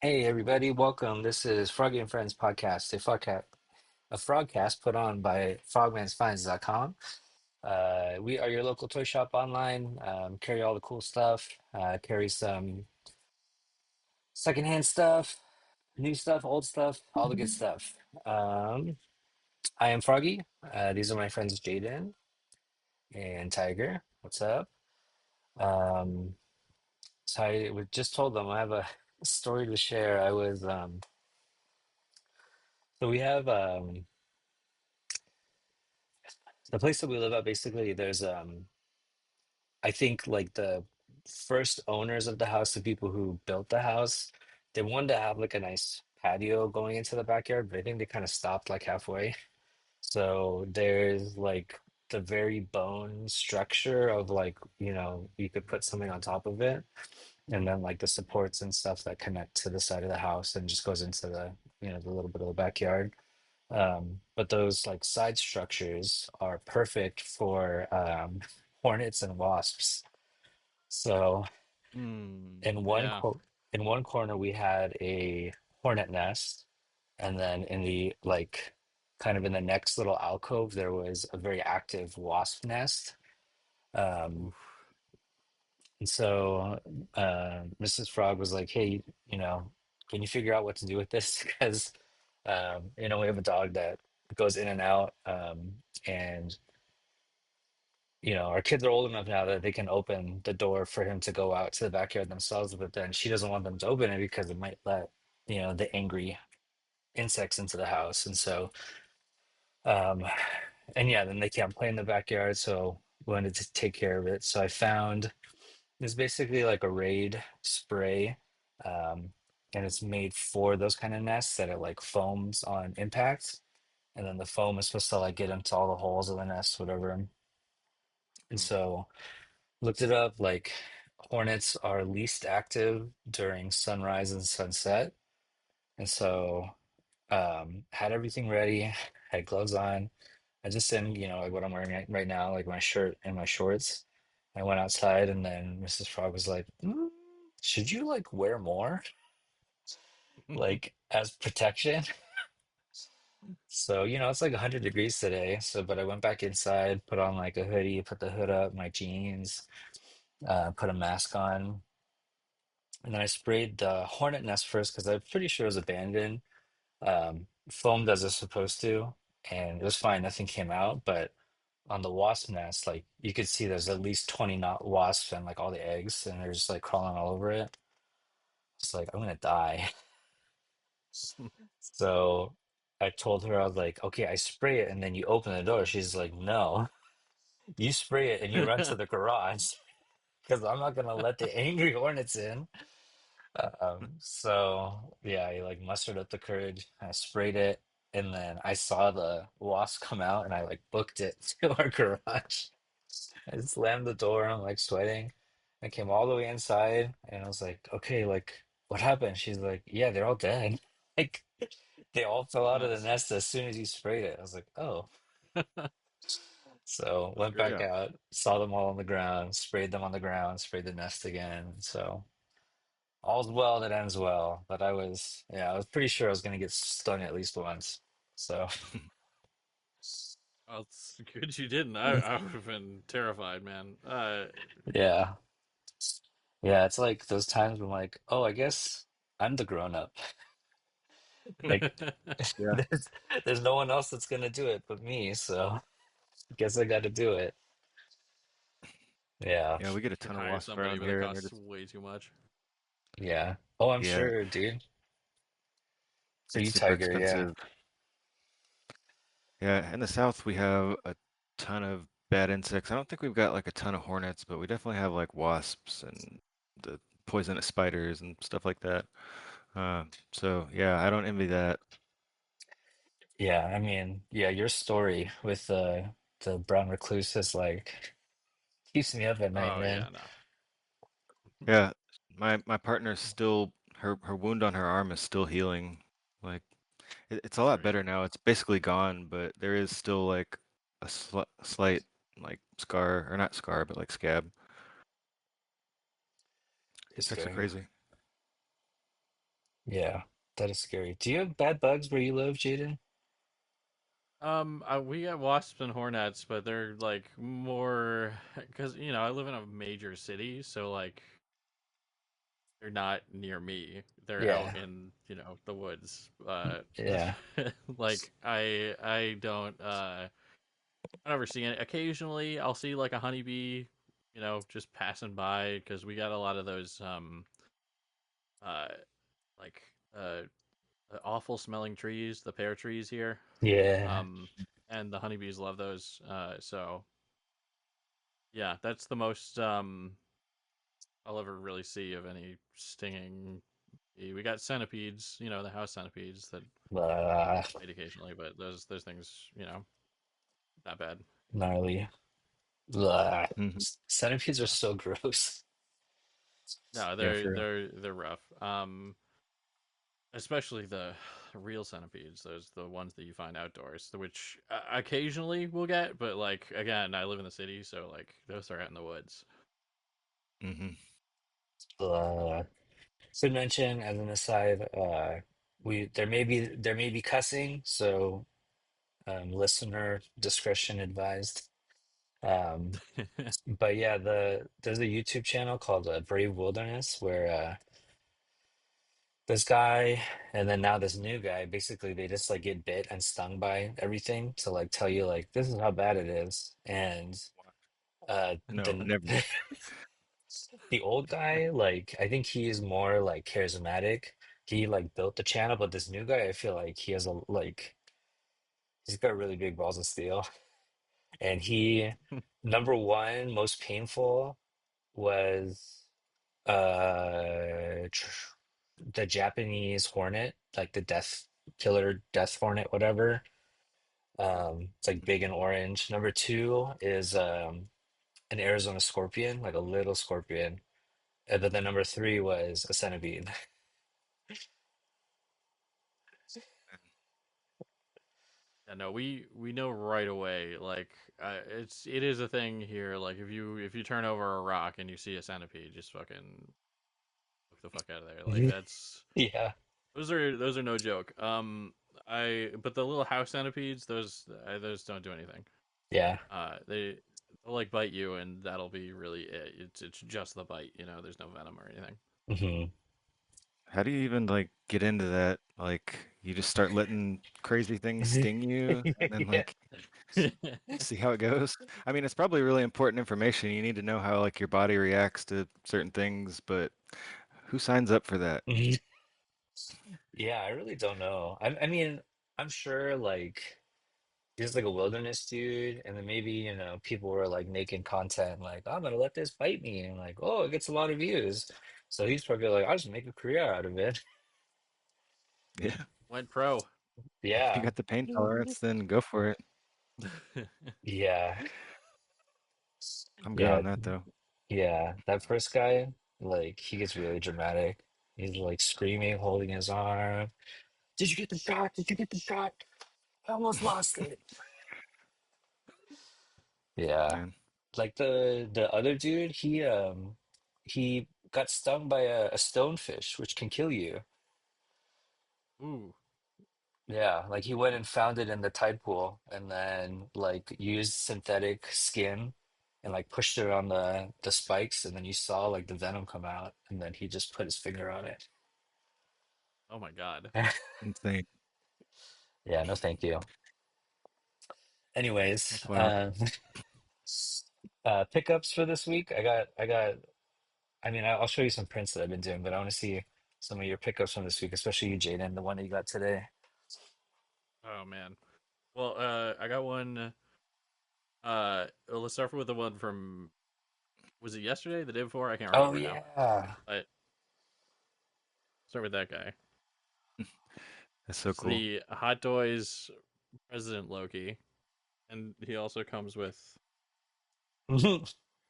Hey everybody, welcome. This is Froggy and Friends podcast, a frogcast put on by frogmansfinds.com. We are your local toy shop online, carry all the cool stuff, carry some secondhand stuff, new stuff, old stuff, all the good stuff. I am Froggy. These are my friends Jaden and Tiger. What's up? Um, we just told them I have a story to share. So we have the place that we live at. Basically, there's I think like the first owners of the house, the people who built the house, they wanted to have like a nice patio going into the backyard, but I think they kind of stopped like halfway. So there's like the very bone structure of like, you could put something on top of it, and then like the supports and stuff that connect to the side of the house and just goes into the little bit of the backyard. But those like side structures are perfect for hornets and wasps. So in one Yeah. cor in one corner we had a hornet nest, and then in the like kind of in the next little alcove there was a very active wasp nest. Um, Oof. and so Mrs. Frog was like, "Hey, can you figure out what to do with this?" Because we have a dog that goes in and out, and our kids are old enough now that they can open the door for him to go out to the backyard themselves, but then she doesn't want them to open it because it might let, the angry insects into the house. And so, um, and yeah, then they can't play in the backyard. So we wanted to take care of it. So I found it's basically like a Raid spray. Um, and it's made for those kind of nests that it like foams on impact. And then the foam is supposed to like get into all the holes of the nest, whatever. And Mm. so looked it up, like hornets are least active during sunrise and sunset. And so had everything ready, had gloves on. I just in, like what I'm wearing right now, like my shirt and my shorts. I went outside and then Mrs. Frog was like, should you like wear more? Like as protection? So, it's like 100 degrees today. So, but I went back inside, put on like a hoodie, put the hood up, my jeans, put a mask on. And then I sprayed the hornet nest first because I'm pretty sure it was abandoned. Foamed as it's supposed to, and it was fine. Nothing came out. But on the wasp nest, like you could see there's at least 20 not wasps and like all the eggs, and they're just like crawling all over it. It's like, I'm gonna die. So I told her, I was like, okay, I spray it and then you open the door. She's like, no, you spray it and you run to the garage because I'm not gonna let the angry hornets in. So yeah, I like mustered up the courage. I sprayed it, and then I saw the wasp come out, and I like booked it to our garage. I slammed the door. I'm like sweating. I came all the way inside, and I was like, "Okay, like what happened?" She's like, "Yeah, they're all dead. Like they all fell out of the Nice. nest as soon as you sprayed it." I was like, "Oh." So That's went great. back Yeah. out, saw them all on the ground, sprayed them on the ground, sprayed the nest again. So. All's well that ends well. But I was pretty sure I was going to get stung at least once. So, Well, it's good you didn't. I would have been terrified, man. yeah. Yeah, it's like those times when I'm like, oh, I guess I'm the grown up. Like, Yeah. there's, there's no one else that's going to do it but me. So, I guess I got to do it. Yeah. Yeah, we get a Could ton of hire wasps somebody, around but it here, and they're costs just way too much. Yeah. Oh, I'm yeah, sure, dude. For it's you, super Tiger. Yeah. expensive. Yeah, in the south we have a ton of bad insects. I don't think we've got like a ton of hornets, but we definitely have like wasps and the poisonous spiders and stuff like that. So yeah, I don't envy that. Yeah. I mean, yeah, your story with the brown recluse is like keeps me up at night, Oh man. yeah, no. Yeah, my partner's still her wound on her arm is still healing. Like it's a That's lot great. better now. It's basically gone, but there is still like a slight like scar, or not scar, but like scab. It's Insects are good. crazy. Yeah, that is scary. Do you have bad bugs where you live, Jaden? We got wasps and hornets, but they're like more because I live in a major city, so like they're not near me. They're out Yeah, in the woods. yeah, Like I don't I never see it. Occasionally, I'll see like a honeybee, just passing by because we got a lot of those uh like uh awful smelling trees, the pear trees here. yeah. Um, and the honeybees love those. So yeah, that's the most I'll ever really see of any stinging bee. We got centipedes, the house centipedes that Uh, bite occasionally, but those things, not bad. gnarly. Ugh. Hmm. Centipedes are Yeah. so gross. No, Yeah, they're for real. they're they're rough. Especially the real centipedes, those the ones that you find outdoors, which occasionally we'll get, but like again, I live in the city, so like those are out in the woods. Hmm. Ugh. Should mention as an aside, we there may be cussing, so listener discretion advised. Um, but yeah, there's a YouTube channel called Brave Wilderness where this guy and then now this new guy basically they just like get bit and stung by everything to like tell you like this is how bad it is. And No, the never. the old guy, like I think he is more like charismatic. He like built the channel, but this new guy, I feel like he has a like he's got really big balls of steel. And he number one most painful was the Japanese hornet, like the death killer death hornet, whatever. It's like big and orange. Number two is an Arizona scorpion, like a little scorpion. And then the number three was a centipede. Yeah, no, we know right away. Like, it is a thing here. Like, if you turn over a rock and you see a centipede, just fucking look the fuck out of there. Like, that's Yeah, those are no joke. But the little house centipedes, those don't do anything. yeah. They'll like bite you, and that'll be really it. It's just the bite. There's no venom or anything. Hmm. How do you even like get into that? Like, you just start letting crazy things sting you, and then Yeah. like see how it goes. I mean, it's probably really important information. You need to know how like your body reacts to certain things, but who signs up for that? Mhm. Yeah, I really don't know. I mean, I'm sure like he's like a wilderness dude, and then maybe, people were like making content like, I'm gonna let this bite me, and like, oh, it gets a lot of views. So he's probably like, I'll just make a career out of it. Yeah. Went pro. If you Yeah. got the pain tolerance, then go for it. Yeah. I'm good Yeah. on that though. Yeah. That first guy, like, he gets really dramatic. He's like screaming, holding his arm. Did you get the shot? Did you get the shot? I almost lost it. Yeah. Man. Like the other dude, he got stung by a stonefish, which can kill you. Ooh. Yeah, like he went and found it in the tide pool and then like used synthetic skin and like pushed it on the spikes and then you saw like the venom come out and then he just put his finger on it. Oh my god. Insane. Yeah, no thank you. Anyways, That's wild. pickups for this week. I mean, I'll show you some prints that I've been doing, but I want to see some of your pickups from this week, especially you, Jaden, the one that you got today. Oh man. Well, I got one. Let's start with the one from, was it yesterday, the day before? I can't Oh remember now. yeah. But start with that guy. That's so It's cool. the Hot Toys President Loki, and he also comes with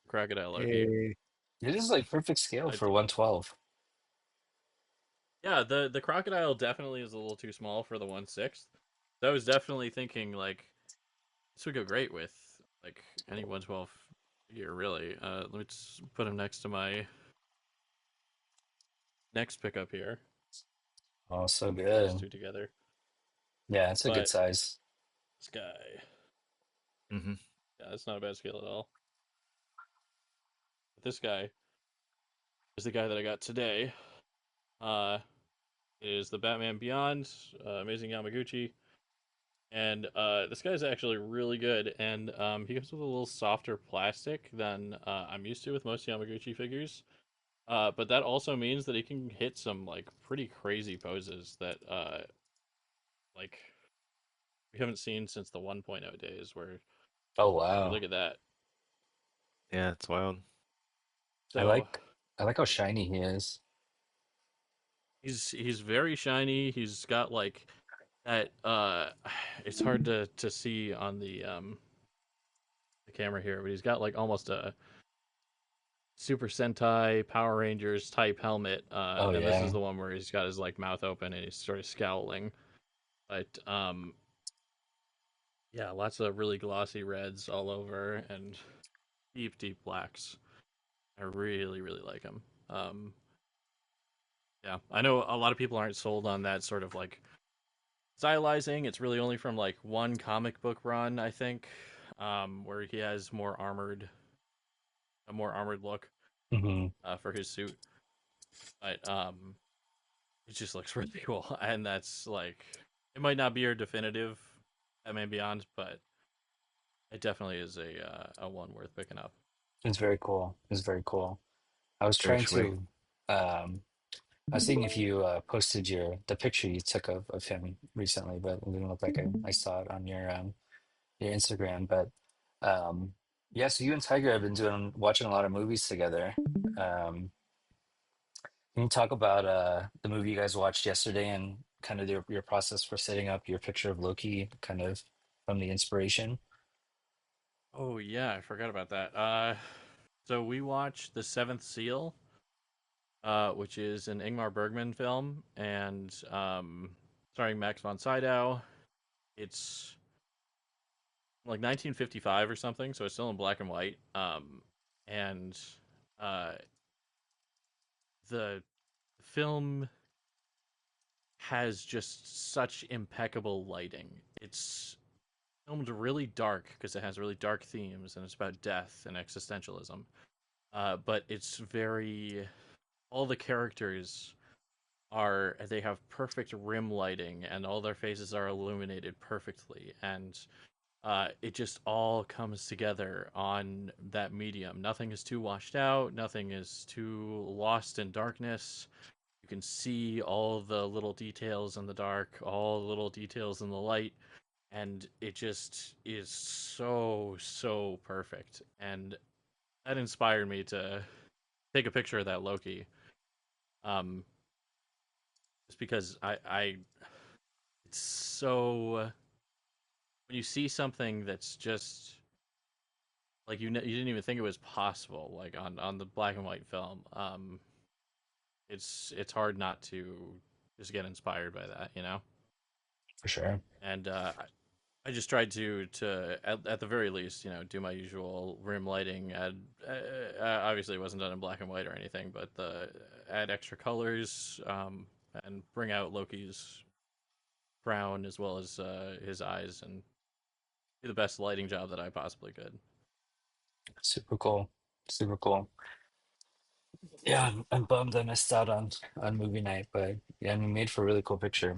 Crocodile Loki. Yay. It is like perfect scale I, for 112. yeah, the crocodile definitely is a little too small for the 1/6. So I was definitely thinking like this would go great with like any 112 figure, really. Let me just put him next to my next pickup here. Oh, so Those good. two together. Yeah, it's a good But size. this guy, Hmm. yeah, it's not a bad scale at all. But this guy is the guy that I got today. Uh, it is the Batman Beyond, Amazing Yamaguchi, and this guy's actually really good. And he comes with a little softer plastic than I'm used to with most Yamaguchi figures. But that also means that he can hit some like pretty crazy poses that like we haven't seen since the 1.0 days. Where Oh you wow. look at that. Yeah, it's wild. I So like I like how shiny he is. he's very shiny. He's got like that. It's hard to see on the camera here, but he's got like almost a Super Sentai Power Rangers type helmet. Oh And this is yeah. the one where he's got his like mouth open and he's sort of scowling. But yeah, lots of really glossy reds all over and deep blacks. I really like him. Um, yeah, I know a lot of people aren't sold on that sort of like stylizing. It's really only from like one comic book run, I think, where he has a more armored look Hmm. for his suit. But it just looks really cool, and that's like it might not be your definitive Batman Beyond, but it definitely is a one worth picking up. It's very cool. It's very cool. I was Very trying sweet. to I was seeing if you posted the picture you took of him recently, but it didn't look like I saw it on your Instagram. But um, yeah, so you and Tiger have been doing watching a lot of movies together. Um, can you talk about the movie you guys watched yesterday and kind of your process for setting up your picture of Loki, kind of from the inspiration? Oh yeah, I forgot about that. So we watched The Seventh Seal, which is an Ingmar Bergman film, and starring Max von Sydow. It's like 1955 or something, so it's still in black and white. And uh, the film has just such impeccable lighting. It's filmed really dark because it has really dark themes and it's about death and existentialism. But it's very all the characters are they have perfect rim lighting and all their faces are illuminated perfectly and it just all comes together on that medium. Nothing is too washed out. Nothing is too lost in darkness. You can see all the little details in the dark, all the little details in the light, and it just is so perfect. And that inspired me to take a picture of that Loki. Um, just because I it's so when you see something that's just like you didn't even think it was possible, like on the black and white film. It's hard not to just get inspired by that, you know. For sure. And I just tried to at the very least, you know, do my usual rim lighting. Obviously, it wasn't done in black and white or anything, but the add extra colors and bring out Loki's crown as well as his eyes and do the best lighting job that I possibly could. Super cool. Super cool. Yeah, I'm bummed I missed out on movie night, but yeah, I mean, made for a really cool picture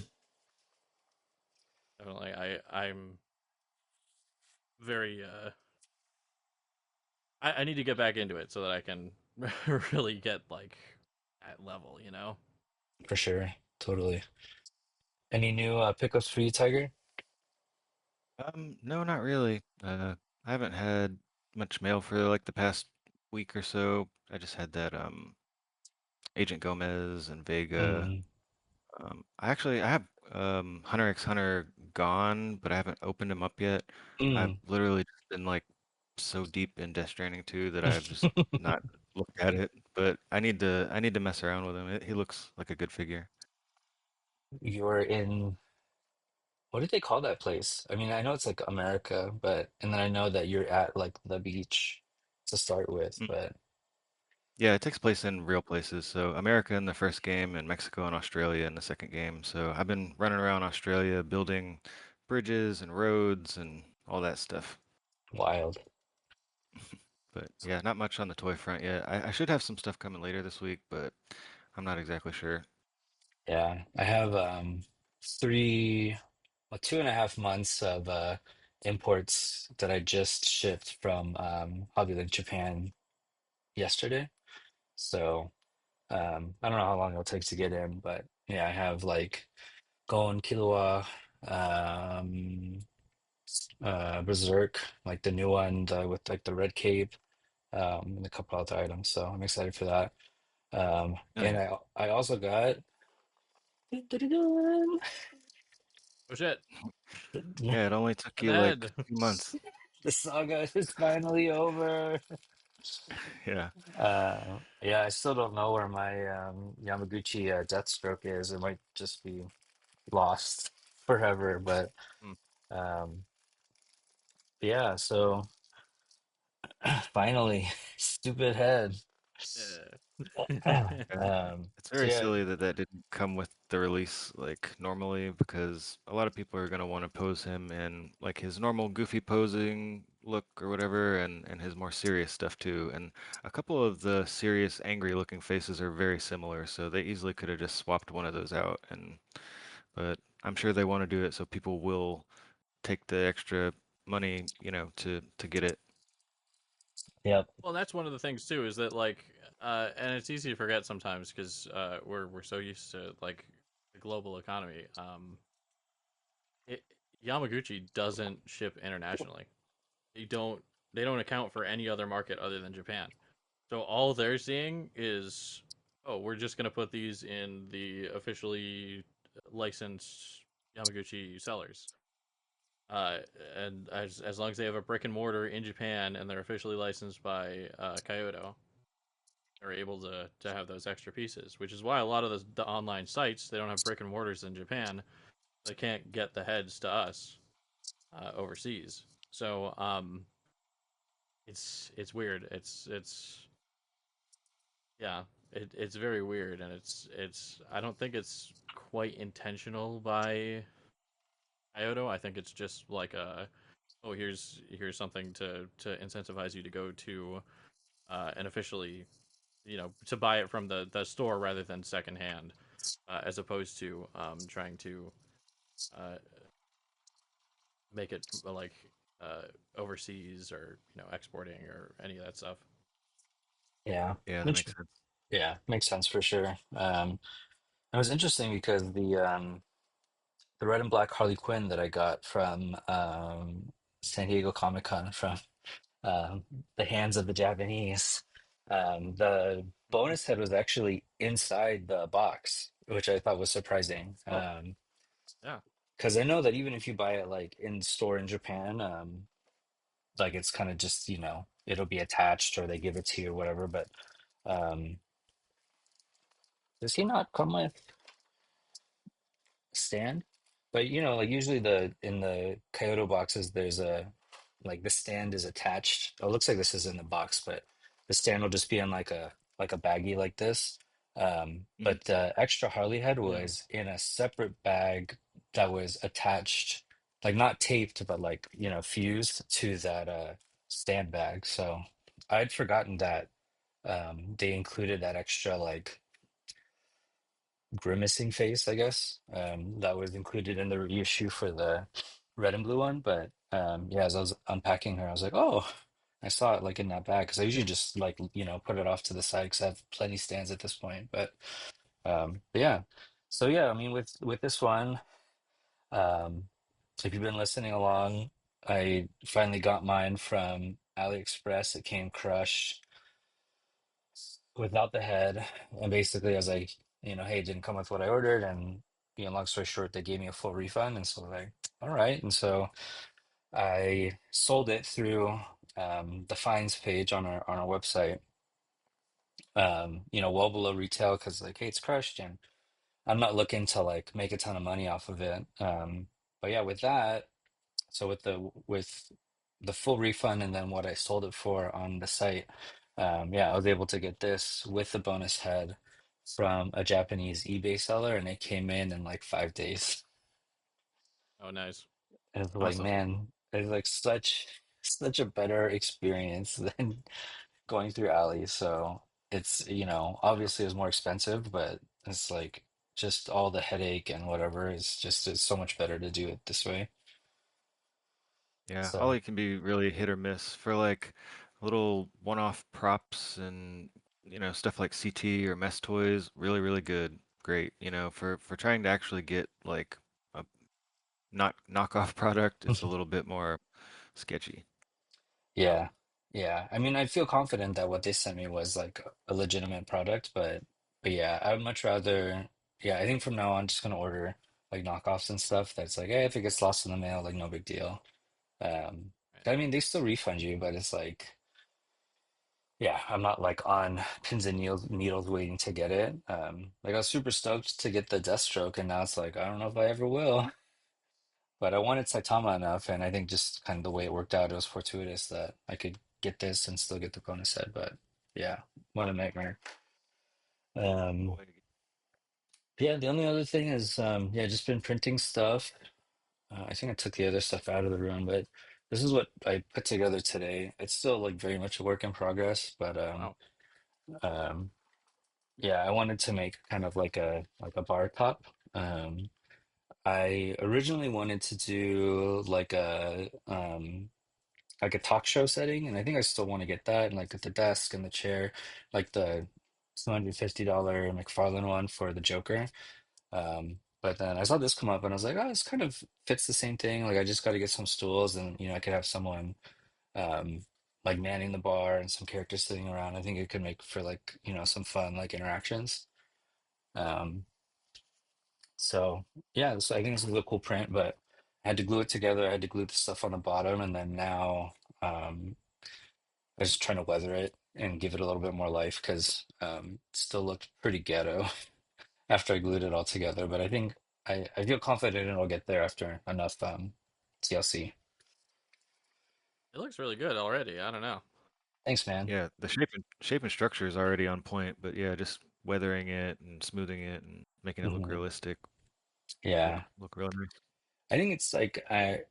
Definitely, I'm very I need to get back into it so that I can really get like at level, you know. for sure. Totally. Any new pickups for you, Tiger? No, not really. I haven't had much mail for like the past week or so. I just had that Agent Gomez and Vega. Mm, I have Hunter x Hunter gone, but I haven't opened him up yet. I've mm. literally just been like so deep in Death Stranding 2 that I've just not looked at it. But I need to mess around with him. He looks like a good figure. You're in, what did they call that place? I mean, I know it's like America, but and then I know that you're at like the beach to start with, Mm. but Yeah, it takes place in real places. So America in the first game and Mexico and Australia in the second game. So I've been running around Australia building bridges and roads and all that stuff. Wild. But yeah, not much on the toy front yet. I should have some stuff coming later this week, but I'm not exactly sure. Yeah, I have three, well, 2.5 months of imports that I just shipped from Hobbyland Japan yesterday. So I don't know how long it'll take to get in, but yeah, I have like Gon Killua, um, Berserk, like the new one with like the red cape, and a couple other items. So I'm excited for that. And Nice. I also got Oh shit! the Yeah, it only took And you like then 2 months. saga is finally over. Yeah. Yeah, I still don't know where my Yamaguchi Deathstroke is. It might just be lost forever, but Hmm. um, yeah. So finally, stupid head. yeah. It's So very yeah, silly that that didn't come with the release like normally because a lot of people are going to want to pose him in like his normal goofy posing look or whatever and his more serious stuff too. And a couple of the serious angry looking faces are very similar, so they easily could have just swapped one of those out and but I'm sure they want to do it so people will take the extra money, to get it. yep, Well, that's one of the things too, is that like, and it's easy to forget sometimes because we're so used to like the global economy. It, Yamaguchi doesn't ship internationally. They don't they don't account for any other market other than Japan. So all they're seeing is, oh, we're just gonna put these in the officially licensed Yamaguchi sellers. Uh, and as long as they have a brick and mortar in Japan and they're officially licensed by Kyoto, are able to have those extra pieces, which is why a lot of the online sites they don't have brick and mortars in Japan. They can't get the heads to us overseas. So it's weird. It's yeah, it's very weird, and it's I don't think it's quite intentional by Kyoto. I think it's just like a, oh, here's something to incentivize you to go to an officially, to buy it from the store rather than secondhand, as opposed to trying to uh, make it like uh, overseas, or exporting or any of that stuff. yeah, Yeah, that which makes sense. yeah makes sense for sure. It was interesting because the red and black Harley Quinn that I got from San Diego Comic Con from um, the hands of the Japanese. The bonus head was actually inside the box, which I thought was surprising. Oh yeah. Because I know that even if you buy it like in store in Japan, like it's kind of just, it'll be attached or they give it to you or whatever. But um, does he not come with stand? But like usually the in the Kyoto boxes, there's a like the stand is attached. Oh, it looks like this is in the box, but the stand will just be in like a baggie like this. Mhm. But the extra Harley head Mm. was in a separate bag that was attached, like not taped, but like fused to that stand bag. So I'd forgotten that they included that extra like grimacing face, I guess. That was included in the reissue for the red and blue one. But yeah, as I was unpacking her, I was like, oh, I saw it like in that bag because I usually just like put it off to the side because I have plenty stands at this point. But yeah, so yeah, I mean with this one, um, if you've been listening along, I finally got mine from AliExpress. It came crushed without the head. And basically, I was like, hey, it didn't come with what I ordered. And long story short, they gave me a full refund. And so I was like, all right. And so I sold it through the finds page on our website. Well below retail because like, hey, it's crushed, and I'm not looking to like make a ton of money off of it. But yeah, with that, so with the full refund and then what I sold it for on the site. Yeah, I was able to get this with the bonus head from a Japanese eBay seller, and it came in like 5 days. Oh, nice. And it's like, Awesome. man, it's like such a better experience than going through alleys. So it's, Yeah. obviously it was more expensive, but it's like just all the headache and whatever is just it's so much better to do it this way. Yeah, So Ollie can be really hit or miss for like little one-off props and stuff like CT or mess toys. Really, really good, great. For trying to actually get like a not knockoff product, it's a little bit more sketchy. yeah. Yeah. I mean, I feel confident that what they sent me was like a legitimate product, but yeah, I would much rather yeah, I think from now on just gonna order like knockoffs and stuff that's like, hey, if it gets lost in the mail, like no big deal. Um, Right. I mean, they still refund you, but it's like, yeah, I'm not like on pins and needles waiting to get it. Like I was super stoked to get the Deathstroke, and now it's like I don't know if I ever will. But I wanted Saitama enough, and I think just kind of the way it worked out, it was fortuitous that I could get this and still get the bonus set. But yeah, what a nightmare. Um, Boy, yeah, the only other thing is, yeah, just been printing stuff. I think I took the other stuff out of the room, but this is what I put together today. It's still like very much a work in progress, but Wow. um, yeah, I wanted to make kind of like a bar top. I originally wanted to do like a talk show setting, and I think I still want to get that, and like the desk and the chair, like the $250 McFarlane one for the Joker. But then I saw this come up, and I was like, oh, this kind of fits the same thing. Like I just got to get some stools, and I could have someone um, like manning the bar and some characters sitting around. I think it could make for like some fun like interactions. Um, so yeah, so I think this is a cool print, but I had to glue it together. I had to glue the stuff on the bottom, and then now I was trying to weather it and give it a little bit more life because it still looked pretty ghetto after I glued it all together. But I think I feel confident it'll get there after enough TLC. It looks really good already. I don't know. Thanks, man. yeah, the shape and structure is already on point, but yeah, just weathering it and smoothing it and making it look Hmm. realistic, look Yeah, look real nice. I think it's like it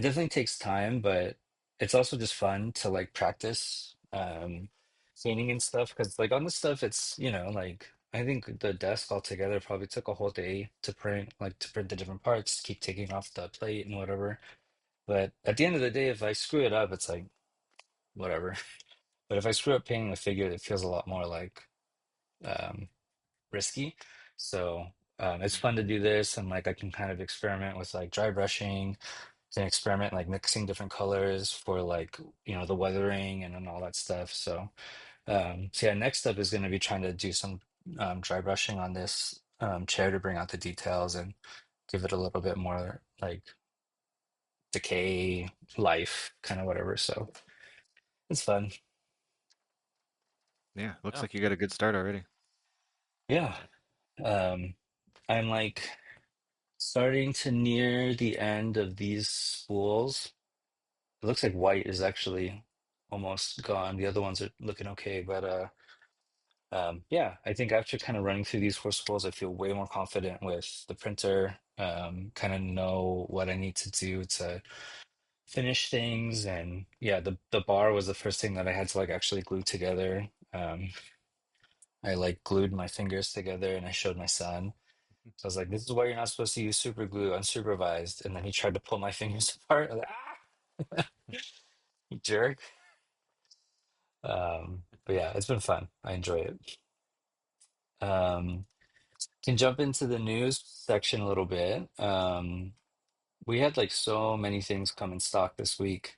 definitely takes time, but it's also just fun to like practice painting and stuff because like on the stuff it's like I think the desk altogether probably took a whole day to print the different parts, keep taking off the plate and whatever. But at the end of the day, if I screw it up, it's like whatever. But if I screw up painting a figure, it feels a lot more like um risky. So it's Mhm. fun to do this and like I can kind of experiment with like dry brushing can experiment like mixing different colors for like the weathering and all that stuff. So yeah, next step is going to be trying to do some dry brushing on this chair to bring out the details and give it a little bit more like decay, life, kind of whatever. So it's fun. Yeah, looks Yeah. like you got a good start already. Yeah. Um, I'm like starting to near the end of these spools. It looks like white is actually almost gone. The other ones are looking okay, but yeah, I think after kind of running through these four spools, I feel way more confident with the printer. Kind of know what I need to do to finish things, and yeah, the bar was the first thing that I had to like actually glue together. I like glued my fingers together, and I showed my son. So I was like, "This is why you're not supposed to use super glue unsupervised." And then he tried to pull my fingers apart. I was like, "Ah, you jerk!" But yeah, it's been fun. I enjoy it. Um, can jump into the news section a little bit. We had like so many things come in stock this week.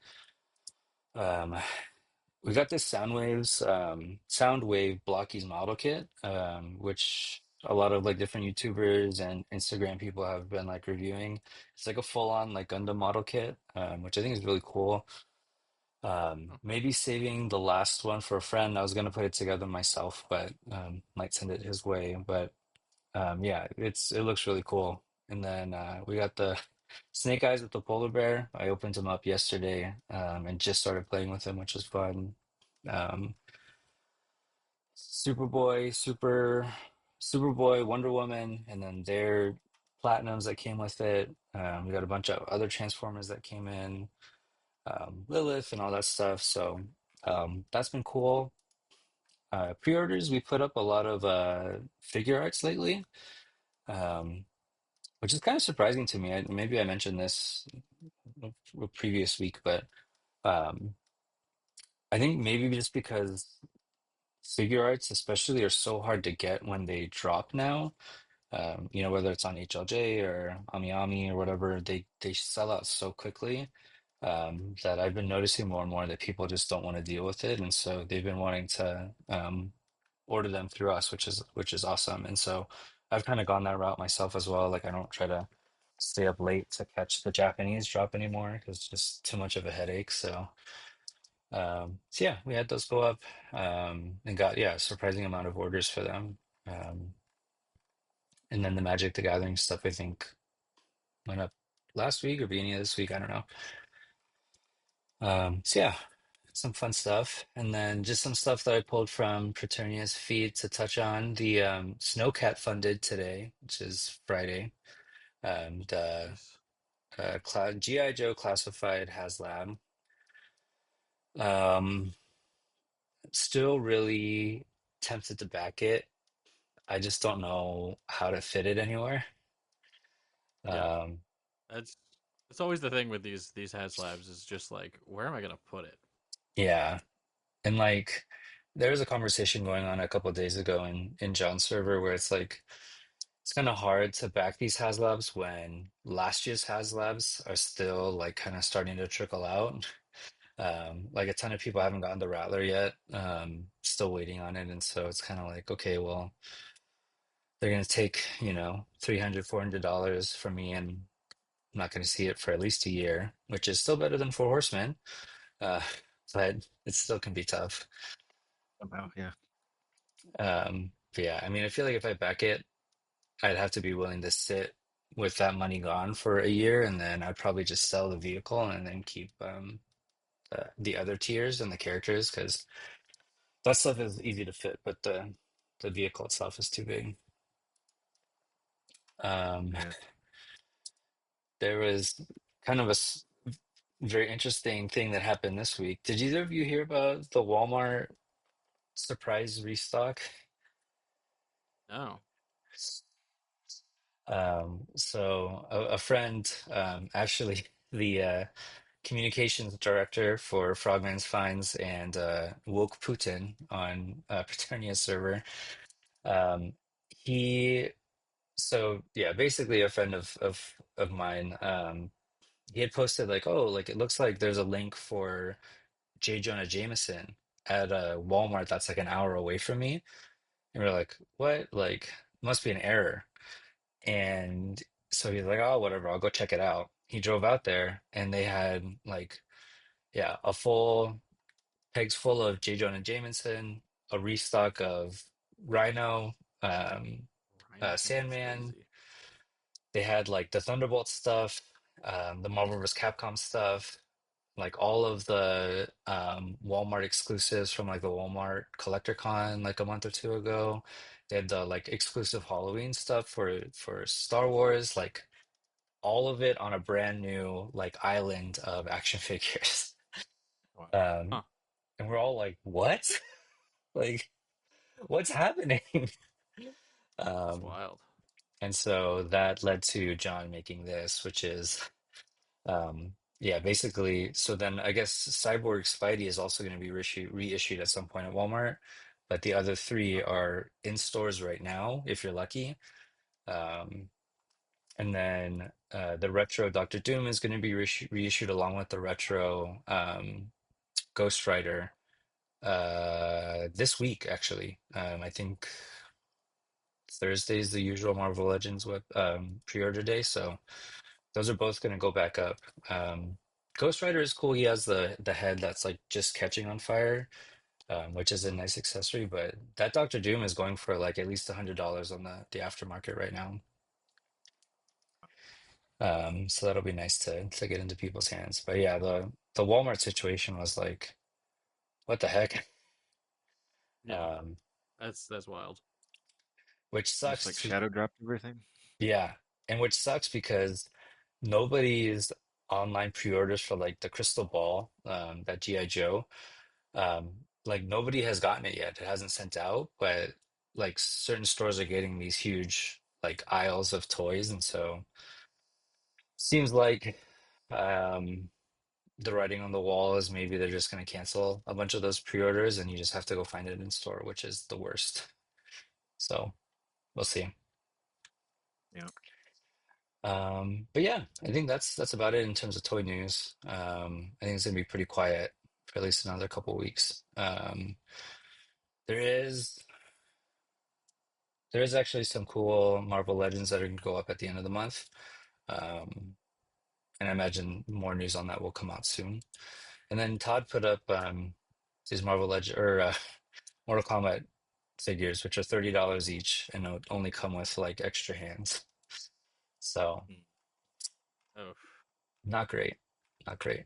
Um, we got this Soundwave Blokees model kit, which a lot of like different YouTubers and Instagram people have been like reviewing. It's like a full-on like Gundam model kit, which I think is really cool. Oh, Maybe saving the last one for a friend. I was gonna put it together myself, but might send it his way. But yeah, it looks really cool. And then we got the snake eyes with the polar bear. I opened him up yesterday and just started playing with him, which was fun. Um, Superboy, Superboy, Wonder Woman, and then their platinums that came with it. We got a bunch of other Transformers that came in, Lilith and all that stuff. So that's been cool. Pre-orders, we put up a lot of figure arts lately, um, which is kind of surprising to me. Maybe I mentioned this previous week, but um, I think maybe just because figure arts, especially, are so hard to get when they drop now. Whether it's on HLJ or AmiAmi or whatever, they sell out so quickly, that I've been noticing more and more that people just don't want to deal with it, and so they've been wanting to order them through us, which is awesome. And so I've kind of gone that route myself as well. Like I don't try to stay up late to catch the Japanese drop anymore because it's just too much of a headache. So yeah, we had those go up, and got, yeah, a surprising amount of orders for them. Um, and then the Magic the Gathering stuff, I think, went up last week or beginning of this week. I don't know. So yeah, some fun stuff. And then just some stuff that I pulled from Preternia's feed to touch on. The Snowcat funded today, which is Friday. The Nice. G.I. Joe Classified HasLab. Um, Still really tempted to back it. I just don't know how to fit it anywhere. Yeah, Um, that's that's always the thing with these HasLabs is just like, where am I gonna put it? yeah. And like there was a conversation going on a couple of days ago in John's server where it's like it's kind of hard to back these HasLabs when last year's HasLabs are still like kind of starting to trickle out. Like a ton of people haven't gotten the Rattler yet, still waiting on it. And so it's kind of like, okay, well, they're gonna take, $300, $400 from me, and I'm not gonna see it for at least a year, which is still better than Four Horsemen. Uh, but it still can be tough. Somehow, yeah. But yeah, I mean, I feel like if I back it, I'd have to be willing to sit with that money gone for a year, and then I'd probably just sell the vehicle and then keep the other tiers and the characters because that stuff is easy to fit, but the vehicle itself is too big. Um, Yeah. there was kind of very interesting thing that happened this week. Did either of you hear about the Walmart surprise restock? No. So a friend, actually, the communications director for Frogman's Finds and Woke Putin on Paternia's server. Um, he so yeah, basically a friend of mine. He had posted like, oh, like it looks like there's a link for J. Jonah Jameson at a Walmart that's like an hour away from me, and we're like, what? Like, must be an error. And so he's like, oh, whatever, I'll go check it out. He drove out there and they had like, yeah, a full pegs full of J. Jonah Jameson, a restock of Rhino, um, Rhino, that's Sandman. crazy. They had like the Thunderbolt stuff, the Marvel vs. Capcom stuff, like all of the Walmart exclusives from like the Walmart Collector Con like a month or two ago. They had the like exclusive Halloween stuff for Star Wars, like all of it on a brand new like island of action figures. Wow. Um, Huh. and we're all like, what? Like, what's happening? That's Um, wild. and so that led to John making this, which is, yeah, basically. So then I guess Cyborg Spidey is also going to be reissued at some point at Walmart, but the other three are in stores right now, if you're lucky. Um, and then the retro Doctor Doom is going to be reissued along with the retro Ghost Rider this week, actually. I think Thursday is the usual Marvel Legends pre-order day, so those are both going to go back up. Ghost Rider is cool. He has the head that's like just catching on fire, which is a Mm. nice accessory. But that Doctor Doom is going for like at least $100 on the aftermarket right now. So that'll be nice to get into people's hands. But yeah, the Walmart situation was like, what the heck? Yeah, um, that's wild. which Just like sucks. shadow dropped everything. Yeah, and which sucks because nobody's online pre-orders for like the Crystal Ball, that GI Joe. Like nobody has gotten it yet. It hasn't sent out, but like certain stores are getting these huge like aisles of toys, and so seems like um the writing on the wall is maybe they're just going to cancel a bunch of those pre-orders, and you just have to go find it in store, which is the worst. So we'll see. Yeah. But yeah, I think that's about it in terms of toy news. I think it's gonna be pretty quiet for at least another couple weeks. There is there is actually some cool Marvel Legends that are gonna go up at the end of the month. Um, and I imagine more news on that will come out soon. And then Todd put up these Marvel Legend or Mortal Kombat figures, which are $30 each, and it'll only come with like extra hands. So Mm. Oh, not great, not great.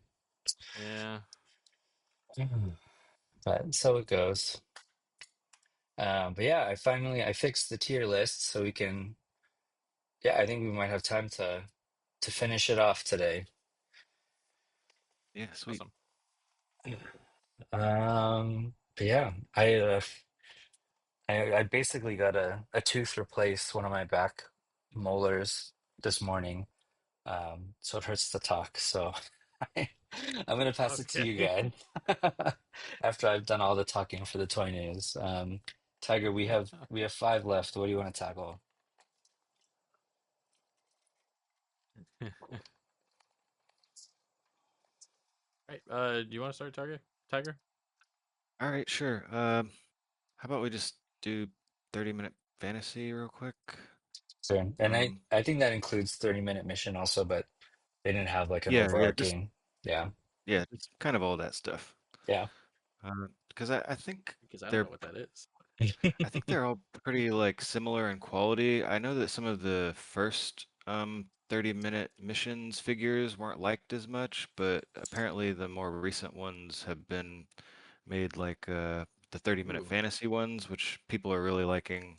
yeah. Mhm. But so it goes. But yeah, I fixed the tier list so we can. Yeah, I think we might have time to finish it off today. Yeah, sweet. Awesome. But yeah, I basically got a tooth replaced, one of my back molars this morning. So it hurts to talk. So I'm gonna pass it to Okay. you, guys, after I've done all the talking for the toy news. Tiger, we have five left. What do you want to tackle? Right. Do you want to start, Tiger? Tiger? All right, sure. How about we just do 30-minute fantasy real quick? Sure. And I Um, I think that includes 30-minute mission also, but they didn't have like an yeah, just overarching. Yeah. yeah, it's kind of all that stuff. Yeah. Because I think Because I don't know they're what that is. I think they're all pretty like similar in quality. I know that some of the first 30-minute missions figures weren't liked as much, but apparently the more recent ones have been made like the 30-minute Ooh. fantasy ones, which people are really liking.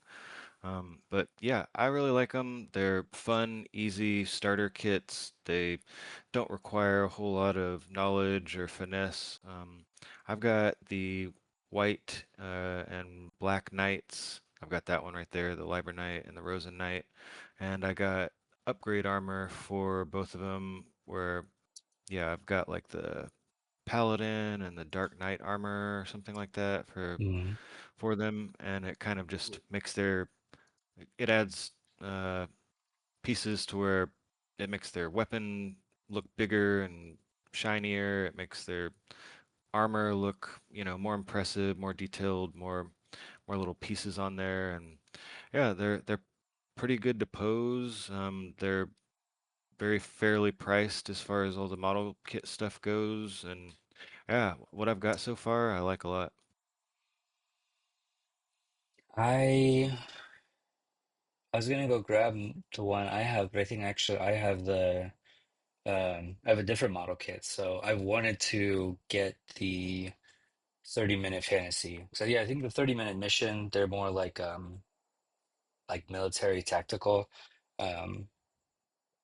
But yeah, I really like them. They're fun, easy starter kits. They don't require a whole lot of knowledge or finesse. I've got the white and black knights. I've got that one right there, the Liber Knight and the Rosen Knight. And I got upgrade armor for both of them where, yeah, I've got like the Paladin and the Dark Knight armor or something like that Mhm. for them, and it kind of just Ooh. makes their it adds uh, pieces to where it makes their weapon look bigger and shinier. It makes their armor look, more impressive, more detailed, more little pieces on there, and yeah, they're pretty good to pose. They're very fairly priced as far as all the model kit stuff goes, and yeah, what I've got so far, I like a lot. I I was gonna go grab the one I have, but I think actually I have I have a different model kit. So I wanted to get the 30-minute fantasy. So yeah, I think the 30-minute mission, they're more like military tactical. Um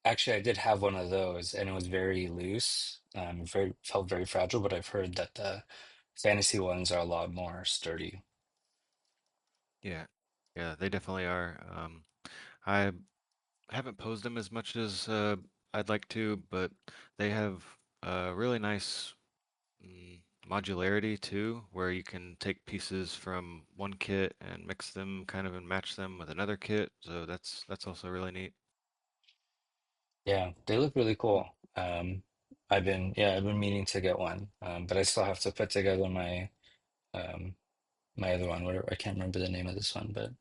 Actually, I did have one of those, and it was very loose. Very felt very fragile, but I've heard that the fantasy ones are a lot more sturdy. Yeah, yeah, they definitely are. I haven't posed them as much as I'd like to, but they have really nice modularity too, where you can take pieces from one kit and mix them kind of and match them with another kit. So that's also really neat. Yeah, they look really cool. I've been meaning to get one, but I still have to put together um, my other one. Whatever, I can't remember the name of this one, but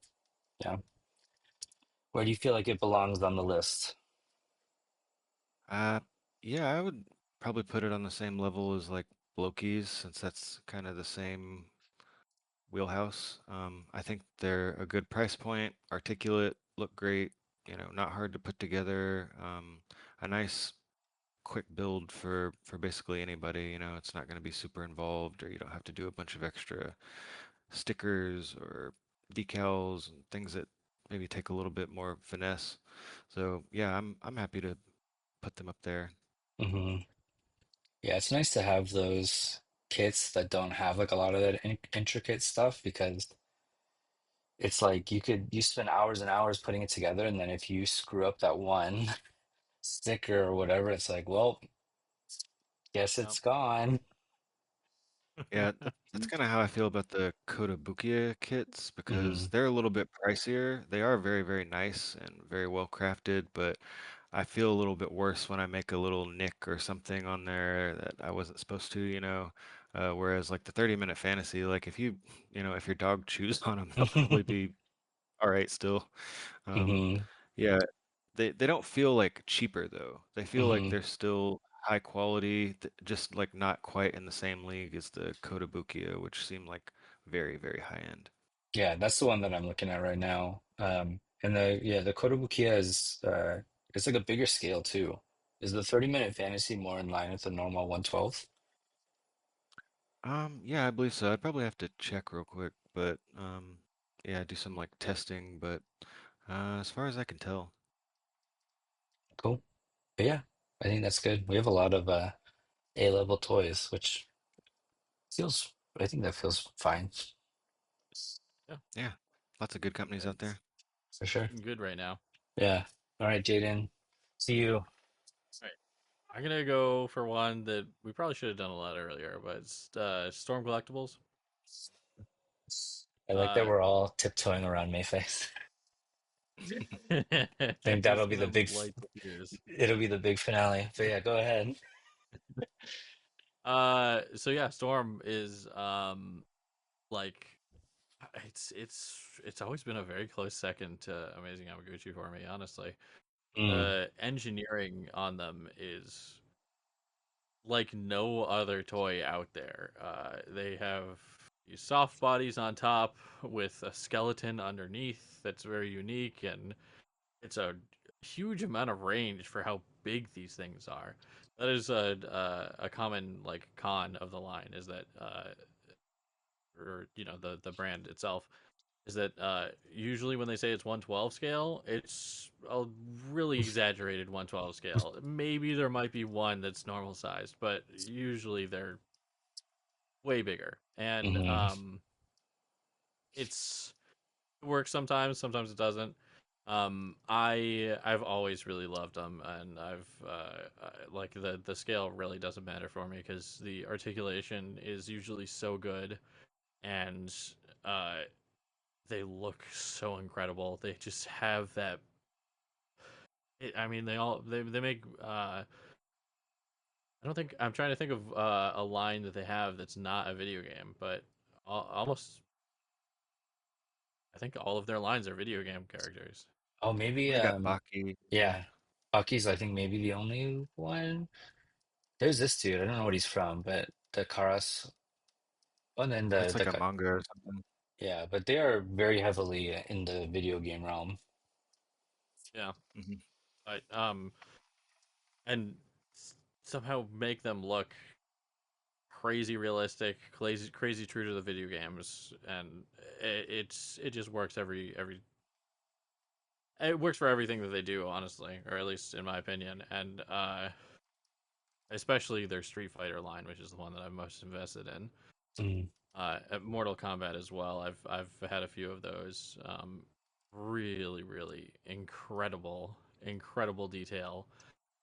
yeah. Where do you feel like it belongs on the list? Uh, yeah, I would probably put it on the same level as like Blokees, since that's kind of the same wheelhouse. I think they're a good price point, articulate, look great, not hard to put together. A nice quick build for basically anybody. It's not going to be super involved, or you don't have to do a bunch of extra stickers or decals and things that maybe take a little bit more finesse. So yeah, I'm happy to put them up there. Hmm. Yeah, it's nice to have those kits that don't have like a lot of that intricate stuff because it's like you spend hours and hours putting it together, and then if you screw up that one sticker or whatever, it's like, well, guess Yep. it's gone. Yeah, that's kind of how I feel about the Kotobukiya kits because Hmm. they're a little bit pricier. They are very, very nice and very well crafted, but I feel a little bit worse when I make a little nick or something on there that I wasn't supposed to, you know. Whereas like the 30-minute fantasy, like if your dog chews on them, they'll probably be all right still. Um, Hmm. yeah, they don't feel like cheaper though. They feel like Hmm. they're still high quality, just like not quite in the same league as the Kotobukiya, which seem like very, very high end. Yeah, that's the one that I'm looking at right now. And the Kotobukiya is it's like a bigger scale too. Is the 30-minute fantasy more in line with the normal 112? Yeah, I believe so. I'd probably have to check real quick, but yeah, do some like testing, but as far as I can tell, Cool. But yeah, I think that's good. We have a lot of A-level toys, which feels, I think that feels fine Yeah, yeah, lots of good companies out it's there. for sure. looking good right now. Yeah. All right, Jaden. See you. All right. I'm gonna go for one that we probably should have done a lot earlier, but it's Storm Collectibles. I like that Uh, we're all tiptoeing around Mayface. I think that'll just be because the I'm big, light years. it'll be the big finale. But yeah, go ahead. So yeah, Storm is like it's always been a very close second to Amazing Yamaguchi for me, honestly. Mm. The engineering on them is like no other toy out there. They have these soft bodies on top with a skeleton underneath that's very unique, and it's a huge amount of range for how big these things are. That is a common like con of the line is that or the brand itself is that usually when they say it's 112 scale, it's a really exaggerated 112 scale. Maybe there might be one that's normal sized, but usually they're way bigger. And Hmm. it's it works sometimes, sometimes it doesn't. I've always really loved them, and like the scale really doesn't matter for me because the articulation is usually so good, and uh, they look so incredible. They just have that. I mean, they make. I don't think I'm trying to think of a line that they have that's not a video game, but almost I think all of their lines are video game characters. Oh, maybe, They got Baki. Yeah, yeah. Bucky's, I think, maybe the only one. There's this dude. I don't know what he's from, but the Karas, and then it's like a manga or something. yeah, but they are very heavily in the video game realm. Yeah, Hmm. but and somehow make them look crazy realistic, crazy true to the video games, and it just works every. It works for everything that they do, honestly, or at least in my opinion, and especially their Street Fighter line, which is the one that I'm most invested in. Mm. Mortal Kombat as well. I've had a few of those. Really, really incredible detail,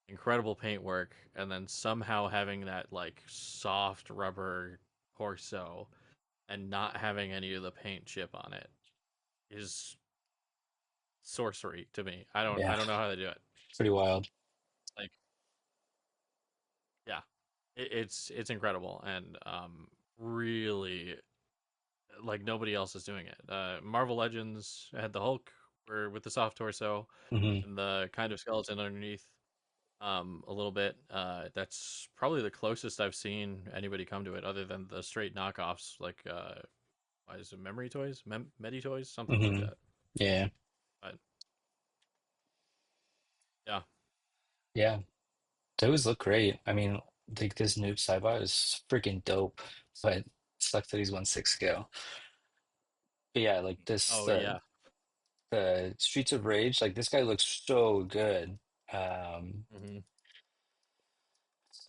incredible paintwork, and then somehow having that like soft rubber torso and not having any of the paint chip on it is sorcery to me. I Yeah, don't know how they do it. pretty wild. Like yeah, it's incredible and really like nobody else is doing it. Marvel Legends had the Hulk where with the soft torso Hmm. and the kind of skeleton underneath a little bit. That's probably the closest I've seen anybody come to it other than the straight knockoffs like what is it, Memory Toys, Medi Toys, something like Hmm. that. Yeah, But yeah, yeah. Those look great. I mean, like this noob Saibot is freaking dope, but sucks that he's 1/6 scale. But yeah, like this Oh yeah. the Streets of Rage, like this guy looks so good. Hmm.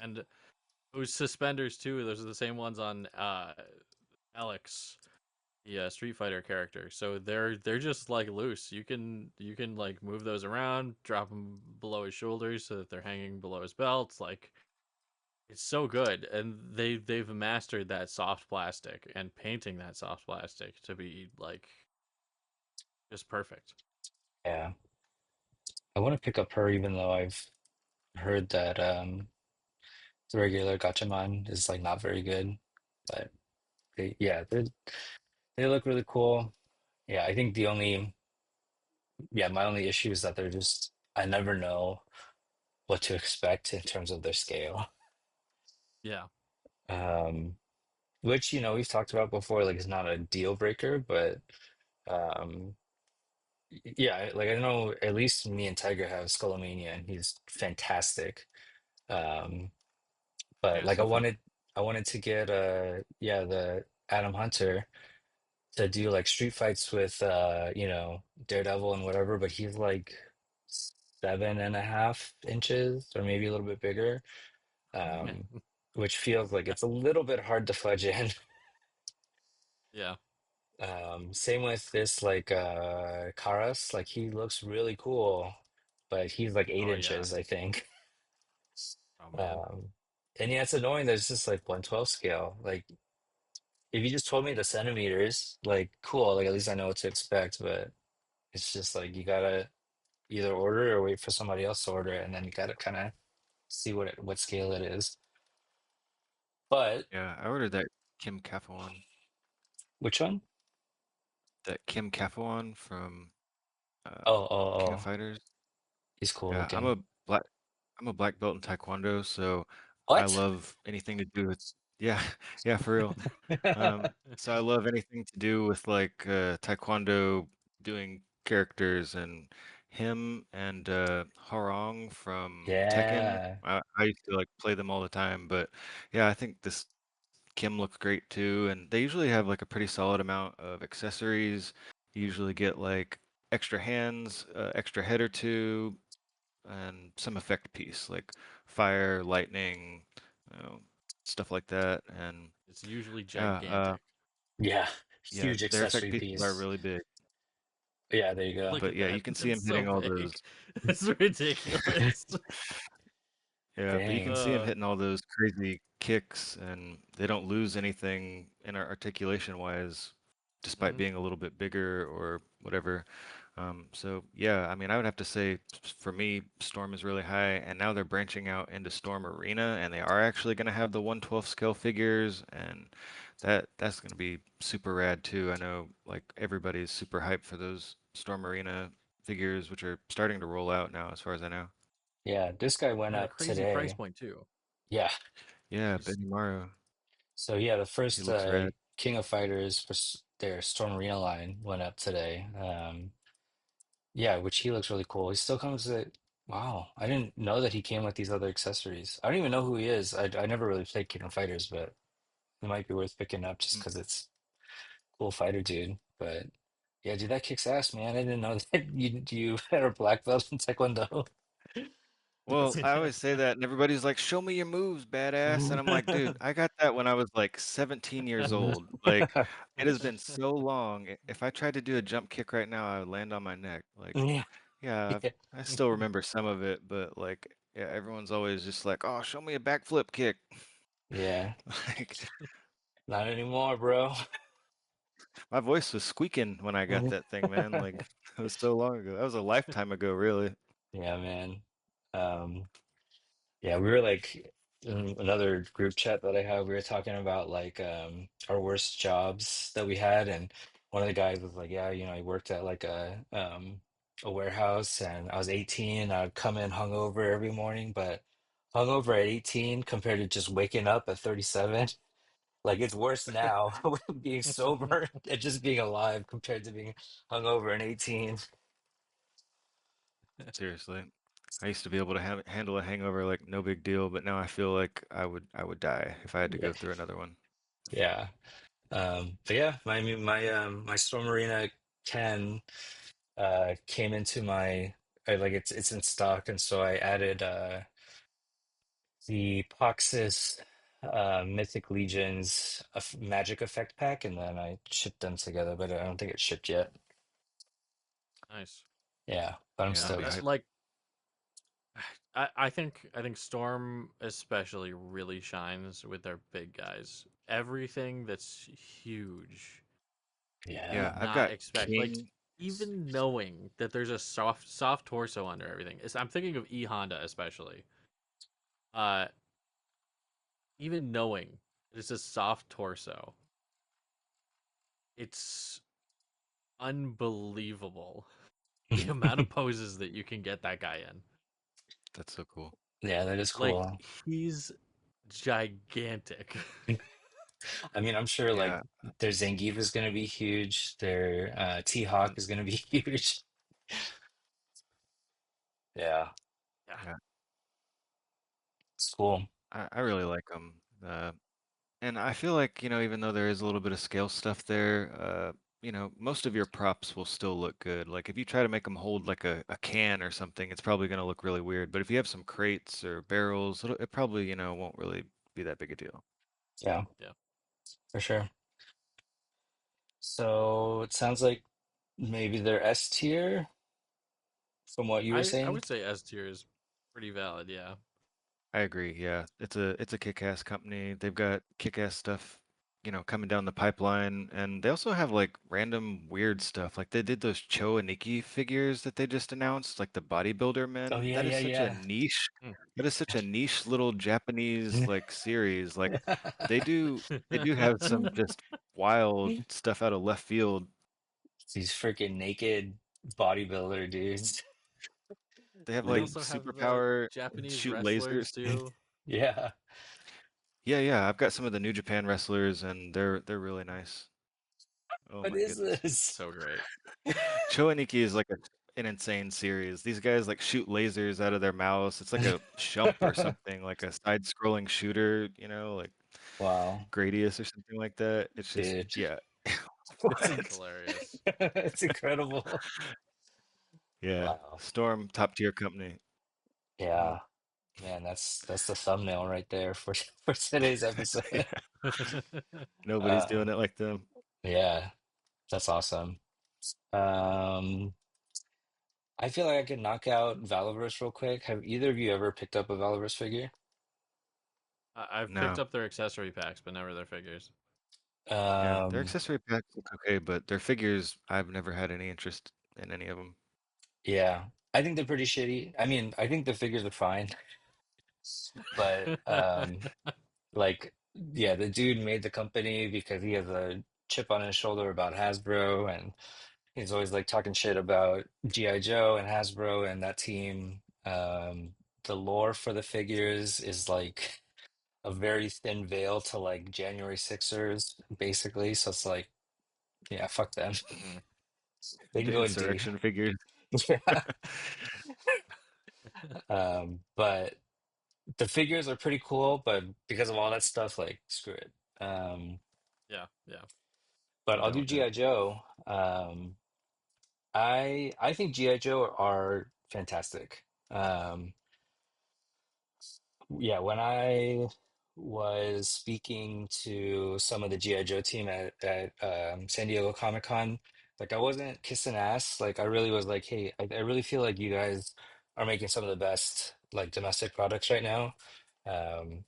And those suspenders too. Those are the same ones on Alex, the Street Fighter character. So they're just like loose. You can like move those around, drop them below his shoulders so that they're hanging below his belt. Like it's so good, and they've mastered that soft plastic and painting that soft plastic to be like just perfect. Yeah, I want to pick up her even though I've heard that the regular Gatchaman is like not very good. But they look really cool. Yeah, I think my only issue is that they're just I never know what to expect in terms of their scale. Yeah. Um, which we've talked about before, like it's not a deal breaker, but um yeah, like I know at least me and Tiger have Skullomania and he's fantastic. Um, but Yeah, like so far. I wanted to get the Adam Hunter to do like street fights with Daredevil and whatever, but he's like 7.5 inches or maybe a little bit bigger. Um, which feels like it's a little bit hard to fudge in. Yeah. Same with this like Karas, like he looks really cool, but he's like eight Oh yeah. inches, I think. Oh man. Um, and yeah, it's annoying that it's just like 112 scale. Like if you just told me the centimeters, like cool, like at least I know what to expect, but it's just like you gotta either order or wait for somebody else to order it, and then you gotta kind of see what scale it is. But Yeah, I ordered that Kim Kafwan, which one? from Oh, oh, King of oh, Fighters. he's cool Yeah, looking. black I'm a black belt in Taekwondo, so I What? love anything to do with yeah, yeah, for real. So I love anything to do with like Taekwondo doing characters and him and Harong from Tekken. Yeah, I used to like play them all the time, but yeah, I think this Kim looks great too, and they usually have like a pretty solid amount of accessories. You usually get like extra hands, extra head or two, and some effect piece like fire, lightning, you know, stuff like that. And It's usually yeah, gigantic. yeah, yeah, huge their effect accessory pieces are piece. really big. Yeah, there you go. Look But at yeah, that. you can see That's him so hitting all big. those. It's ridiculous. Yeah, but you can Dang. see him uh hitting all those crazy kicks, and they don't lose anything in our articulation wise, despite mhm. being a little bit bigger or whatever. So yeah, I mean, I would have to say for me, Storm is really high, and now they're branching out into Storm Arena, and they are actually going to have the 112 scale figures, and that's going to be super rad too. I know like everybody's super hyped for those Storm Arena figures, which are starting to roll out now, as far as I know. Yeah, this guy went And a up crazy price today. point too. Yeah. Yeah, Jeez. Benimaru, So yeah, the he first looks rad. King of Fighters for their Storm Arena line went up today. Yeah, which he looks really cool. He still comes with, wow, I didn't know that he came with these other accessories. I don't even know who he is. I never really played King of Fighters, but it might be worth picking up just Mm. because it's cool fighter dude. But yeah, dude, that kicks ass, man. I didn't know that you had a black belt in Taekwondo. Well, I always say that, and everybody's like, "Show me your moves, badass." And I'm like, "Dude, I got that when I was like 17 years old. Like, it has been so long. If I tried to do a jump kick right now, I would land on my neck. Like, Yeah, yeah, yeah, I still remember some of it, but like, yeah, everyone's always just like, "Oh, show me a backflip kick." yeah. Like, Not anymore, bro. my voice was squeaking when I got that thing, man. Like, it was so long ago. That was a lifetime ago, really. Yeah, man. Um, Yeah, we were like in another group chat that I have, we were talking about like our worst jobs that we had, and one of the guys was like, yeah, I worked at like a warehouse and I was 18, I'd come in hungover every morning, but hungover at 18 compared to just waking up at 37, like it's worse now being sober and just being alive compared to being hungover and 18. Seriously. I used to be able to handle a hangover like no big deal, but now I feel like I would die if I had to Yeah. go through another one. Yeah. But yeah, my Storm Arena 10 came into my like it's in stock, and so I added the Poxis Mythic Legions Magic Effect pack, and then I shipped them together, but I don't think it's shipped yet. Nice. Yeah, but I'm Yeah, that'd be I, stoked. hype. like I think Storm especially really shines with their big guys. Everything that's huge, you Yeah, would Yeah. I've not got expect. Like King. even knowing that there's a soft torso under everything. I'm thinking of E Honda especially. Uh, even knowing it's a soft torso, it's unbelievable the amount of poses that you can get that guy in. That's so cool. Yeah, that is Like cool. he's gigantic. I mean, I'm sure like Yeah, their Zangief is going to be huge. Their T-Hawk Mm, is going to be huge. Yeah, yeah, yeah, it's cool. I really like them. And I feel like, even though there is a little bit of scale stuff there, most of your props will still look good. Like if you try to make them hold like a can or something, it's probably going to look really weird. But if you have some crates or barrels, it probably, won't really be that big a deal. Yeah, yeah. for sure. So it sounds like maybe they're S tier from what you were I saying. would say S tier is pretty valid. Yeah. I agree. Yeah, it's a kick-ass company. They've got kick-ass stuff, coming down the pipeline, and they also have like random weird stuff. Like they did those Cho and Nikki figures that they just announced, like the bodybuilder Oh men. yeah, That is yeah, such a yeah. niche. Mm. That is such a niche little Japanese like series. Like they do they do have some just wild stuff out of left field. These freaking naked bodybuilder dudes. They have They like Like, also have the superpower and Japanese shoot wrestlers lasers. too. yeah. Yeah, yeah, I've got some of the New Japan wrestlers and they're really nice. Oh What my is goodness. this? So great. Choaniki is like an insane series. These guys like shoot lasers out of their mouths. It's like a Shump or something, like a side-scrolling shooter, like Wow, Gradius or something like that. It's just, dude. yeah. That's What? hilarious. It's incredible. Yeah. Wow. Storm, top tier company. Mhm. Yeah, man, that's the thumbnail right there for for today's episode. Nobody's doing Um, it like them. yeah, that's awesome. Um, I feel like I could knock out Valorous real quick. Have either of you ever picked up a Valorous figure? I've picked No. up their accessory packs, but never their figures. Yeah, their Um, accessory packs look okay, but their figures, I've never had any interest in any of them. yeah, I think they're pretty shitty. I mean, I think the figures are fine, but like, yeah, the dude made the company because he has a chip on his shoulder about Hasbro, and he's always like talking shit about G.I. Joe and Hasbro and that team. The lore for the figures is like a very thin veil to like January Sixers, basically. So it's like, yeah, fuck them. Mm. They can The go in D. insurrection figures. Yeah. But the figures are pretty cool, but because of all that stuff, like, screw it. Yeah, yeah. But I'm I'll down do with that. G.I. Joe. I think G.I. Joe are fantastic. Yeah, when I was speaking to some of the G.I. Joe team at San Diego Comic Con, like I wasn't kissing ass. Like I really was like, hey, I really feel like you guys are making some of the best like domestic products right now. Um,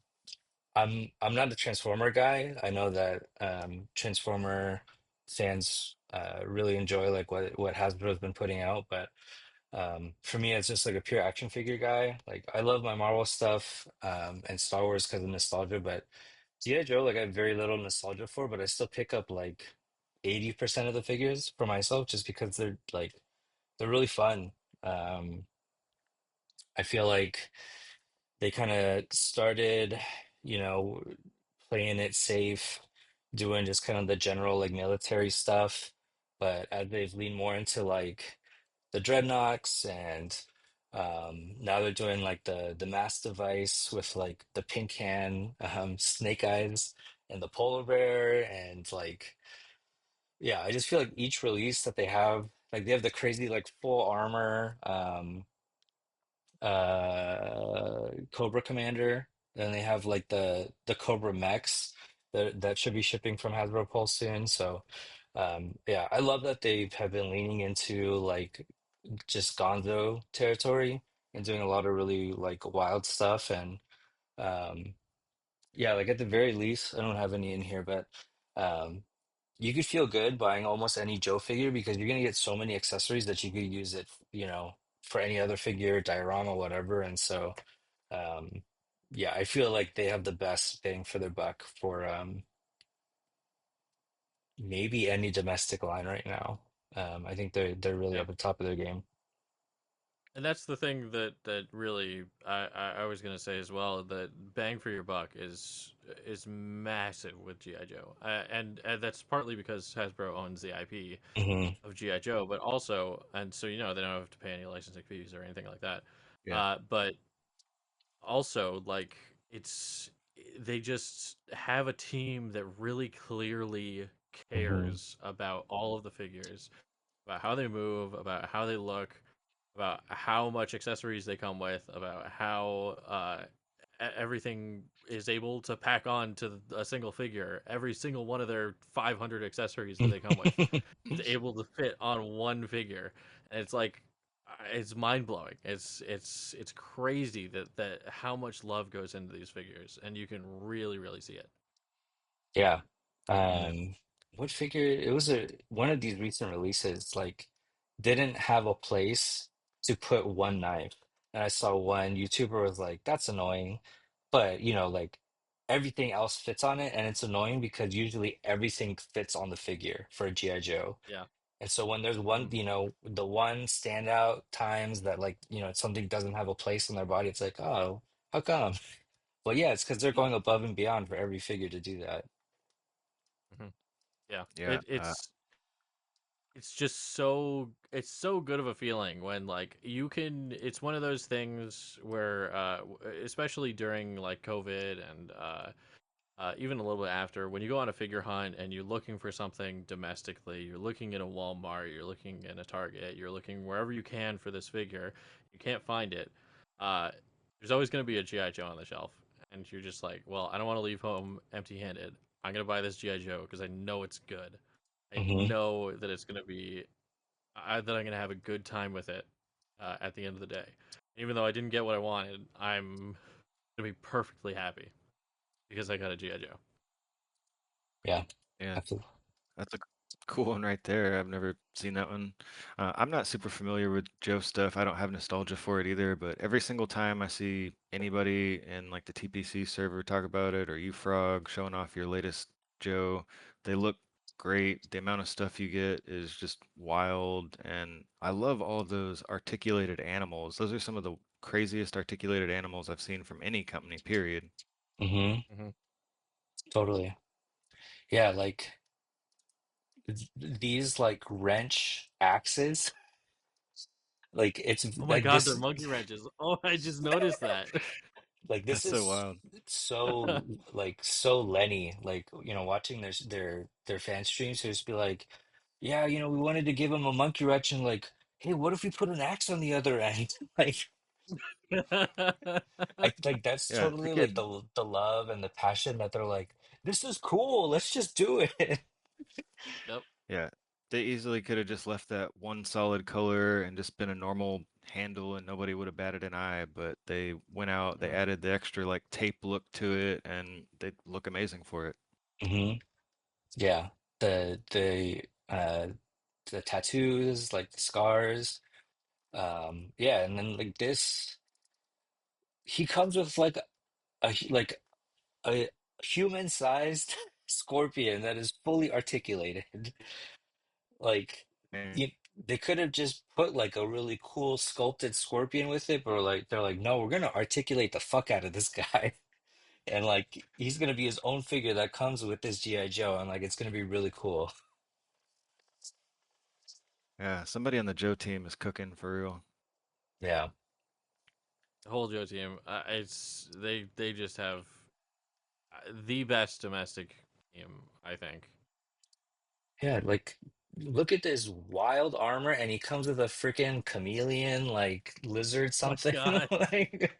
I'm not a Transformer guy. I know that Transformer fans really enjoy like what Hasbro's been putting out, but for me, it's just like a pure action figure guy. Like I love my Marvel stuff and Star Wars because of nostalgia, but G.I. Joe, like I have very little nostalgia for, but I still pick up like 80% of the figures for myself just because they're really fun. Um, I feel like they kind of started, you know, playing it safe, doing just kind of the general like military stuff, but as they've leaned more into like the dreadnoughts and now they're doing like the mass device with like the pink hand snake eyes. and the polar bear, and like, yeah, I just feel like each release that they have, like they have the crazy like full armor Cobra Commander. Then they have like the Cobra mechs that should be shipping from Hasbro Pulse soon. So yeah, I love that they have been leaning into like just Gonzo territory and doing a lot of really like wild stuff. And um yeah, like at the very least, I don't have any in here, but um you could feel good buying almost any Joe figure because you're gonna get so many accessories that you could use it, for any other figure, diorama, whatever. And so, um, yeah, I feel like they have the best bang for their buck for maybe any domestic line right now. I think they're really Yeah. at the top of their game. And that's the thing that really I was gonna say as well, that bang for your buck is massive with GI Joe, and that's partly because Hasbro owns the IP Hmm. of GI Joe, but also, and so they don't have to pay any licensing fees or anything like that. Yeah. But also, like, it's they just have a team that really clearly Hmm. cares about all of the figures, about how they move, about how they look, about how much accessories they come with, about how everything is able to pack on to a single figure. Every single one of their 500 accessories that they come with is able to fit on one figure, and it's like it's mind blowing. It's crazy that how much love goes into these figures, and you can really see it. Yeah. Yeah. Um, what figure? It was one of these recent releases, like didn't have a place to put one knife. And I saw one YouTuber was like, that's annoying. But like everything else fits on it, and it's annoying because usually everything fits on the figure for a G.I. Joe. Yeah. And so when there's one, Hmm. the one standout times that like, something doesn't have a place in their body, it's like, oh, how come? Well, yeah, it's because they're going above and beyond for every figure to do that. Hmm. Yeah. Yeah. It's just so good of a feeling when, like, you can it's one of those things where especially during like COVID and even a little bit after, when you go on a figure hunt and you're looking for something domestically, you're looking in a Walmart, you're looking in a Target, you're looking wherever you can for this figure, you can't find it. Uh, there's always going to be a GI Joe on the shelf, and you're just like, well, I don't want to leave home empty-handed. I'm gonna buy this GI Joe because I know it's good. I Hmm. know that it's gonna be that I'm gonna have a good time with it at the end of the day. Even though I didn't get what I wanted, I'm gonna be perfectly happy because I got a GI Joe. Yeah, Yeah. absolutely. That's a cool one right there. I've never seen that one. I'm not super familiar with Joe stuff. I don't have nostalgia for it either, but every single time I see anybody in like the TPC server talk about it or you Frog showing off your latest Joe, they look great. The amount of stuff you get is just wild, and I love all of those articulated animals. Those are some of the craziest articulated animals I've seen from any company, period. Hmm. Hmm. Totally. Yeah, like these like wrench axes, like it's Oh my like god, they're this, monkey wrenches. Oh, I just noticed that. like this That's so is wild. so like so Lenny, like watching their fan streams, to just be like, yeah, we wanted to give him a monkey wrench, and like, hey, what if we put an axe on the other end? Like, I like that's Yeah, totally like freaking the love and the passion that they're like, this is cool, let's just do it. Yep. Yeah, they easily could have just left that one solid color and just been a normal handle and nobody would have batted an eye, but they went out, they Mhm. added the extra like tape look to it and they look amazing for it. Hmm. Yeah, the tattoos, like the scars. Yeah, and then like this, he comes with like like a human-sized scorpion that is fully articulated. Like And you, they could have just put like a really cool sculpted scorpion with it, but like they're like, no, we're gonna articulate the fuck out of this guy. And like he's gonna be his own figure that comes with this G.I. Joe, and like it's gonna be really cool. yeah, somebody on the Joe team is cooking for real. Yeah. The whole Joe team, it's they just have. the best domestic game, I think. Yeah, like look at this wild armor, and he comes with a freaking chameleon, like lizard Oh my something, god, like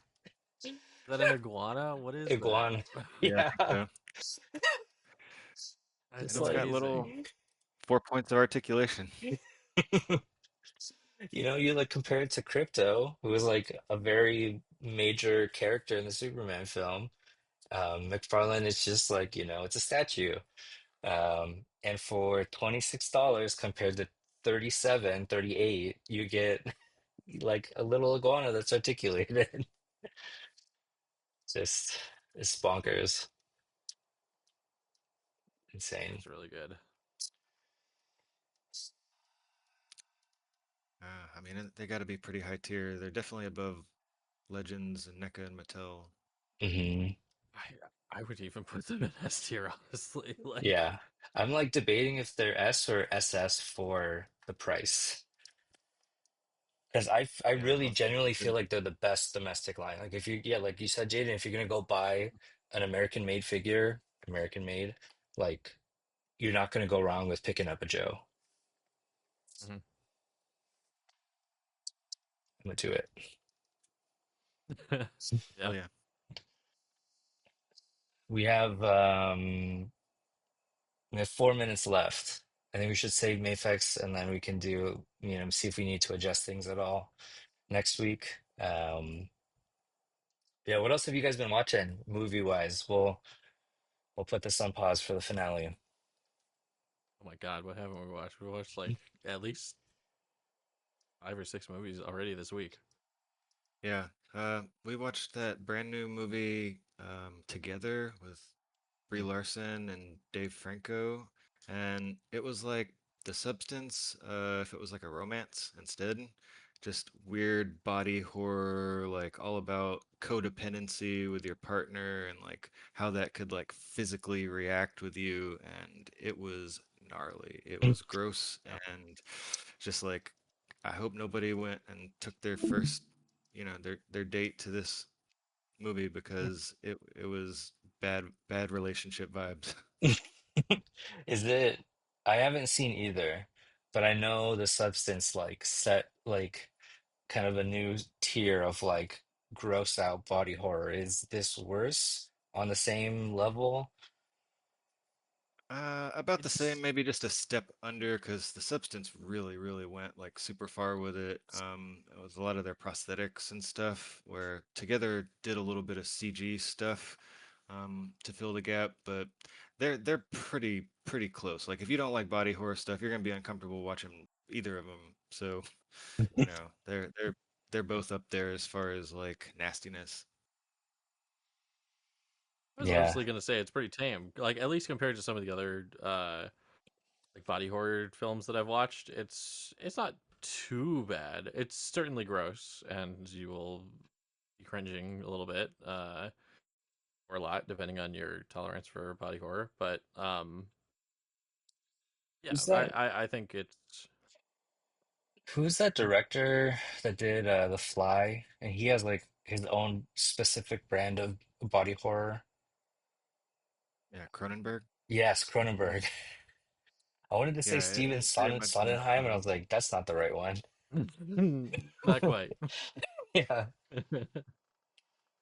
is that an iguana? What is that? iguana. Yeah, I think Yeah, so. That's And just it's got like little amazing. 4 points of articulation. you like compare it to Crypto, who was like a very major character in the Superman film. McFarlane is just like, it's a statue. And for $26 compared to 37, 38, you get like a little iguana that's articulated. Just it's bonkers, insane. That's really good. I mean, they got to be pretty high tier. They're definitely above Legends and NECA and Mattel. Hmm. I would even put them in S tier, honestly. Like, Yeah, I'm like debating if they're S or SS for the price. Because I Yeah, really most of them genuinely are feel good. like they're the best domestic line. Like if you, yeah, like you said, Jaden, if you're gonna go buy an American made figure, American made, like you're not gonna go wrong with picking up a Joe. mhm. I'm into it. Yeah. Oh yeah. We have we have 4 minutes left. I think we should save Mafex and then we can do, see if we need to adjust things at all next week. Yeah, what else have you guys been watching movie wise? We'll put this on pause for the finale. Oh my god, what haven't we watched? We watched like at least 5 or 6 movies already this week. Yeah. We watched that brand new movie together with Brie Larson and Dave Franco, and it was like The Substance, if it was like a romance instead. Just weird body horror, like all about codependency with your partner and like how that could like physically react with you. And it was gnarly. It was gross Yeah. and just like I hope nobody went and took their first, their date to this movie because it was bad relationship vibes. Is it? I haven't seen either, but I know the substance like set like kind of a new tier of like gross out body horror. Is this worse on the same level? About the same, It's maybe just a step under, because the substance really went like super far with it. It was a lot of their prosthetics and stuff, where Together did a little bit of CG stuff, to fill the gap, but they're pretty close. Like if you don't like body horror stuff, you're gonna be uncomfortable watching either of them. So, they're both up there as far as like nastiness. I was Yeah. honestly gonna say it's pretty tame. Like at least compared to some of the other like body horror films that I've watched, it's not too bad. It's certainly gross, and you will be cringing a little bit, or a lot, depending on your tolerance for body horror. But yeah, Who's that? I think it's Who's that director that did The Fly? And he has like his own specific brand of body horror. Yeah, Cronenberg. Yes, Cronenberg. I wanted to say Yeah, Steven it's very much in that Sondheim, and I vibe. was like, that's not the right one. not quite. Yeah.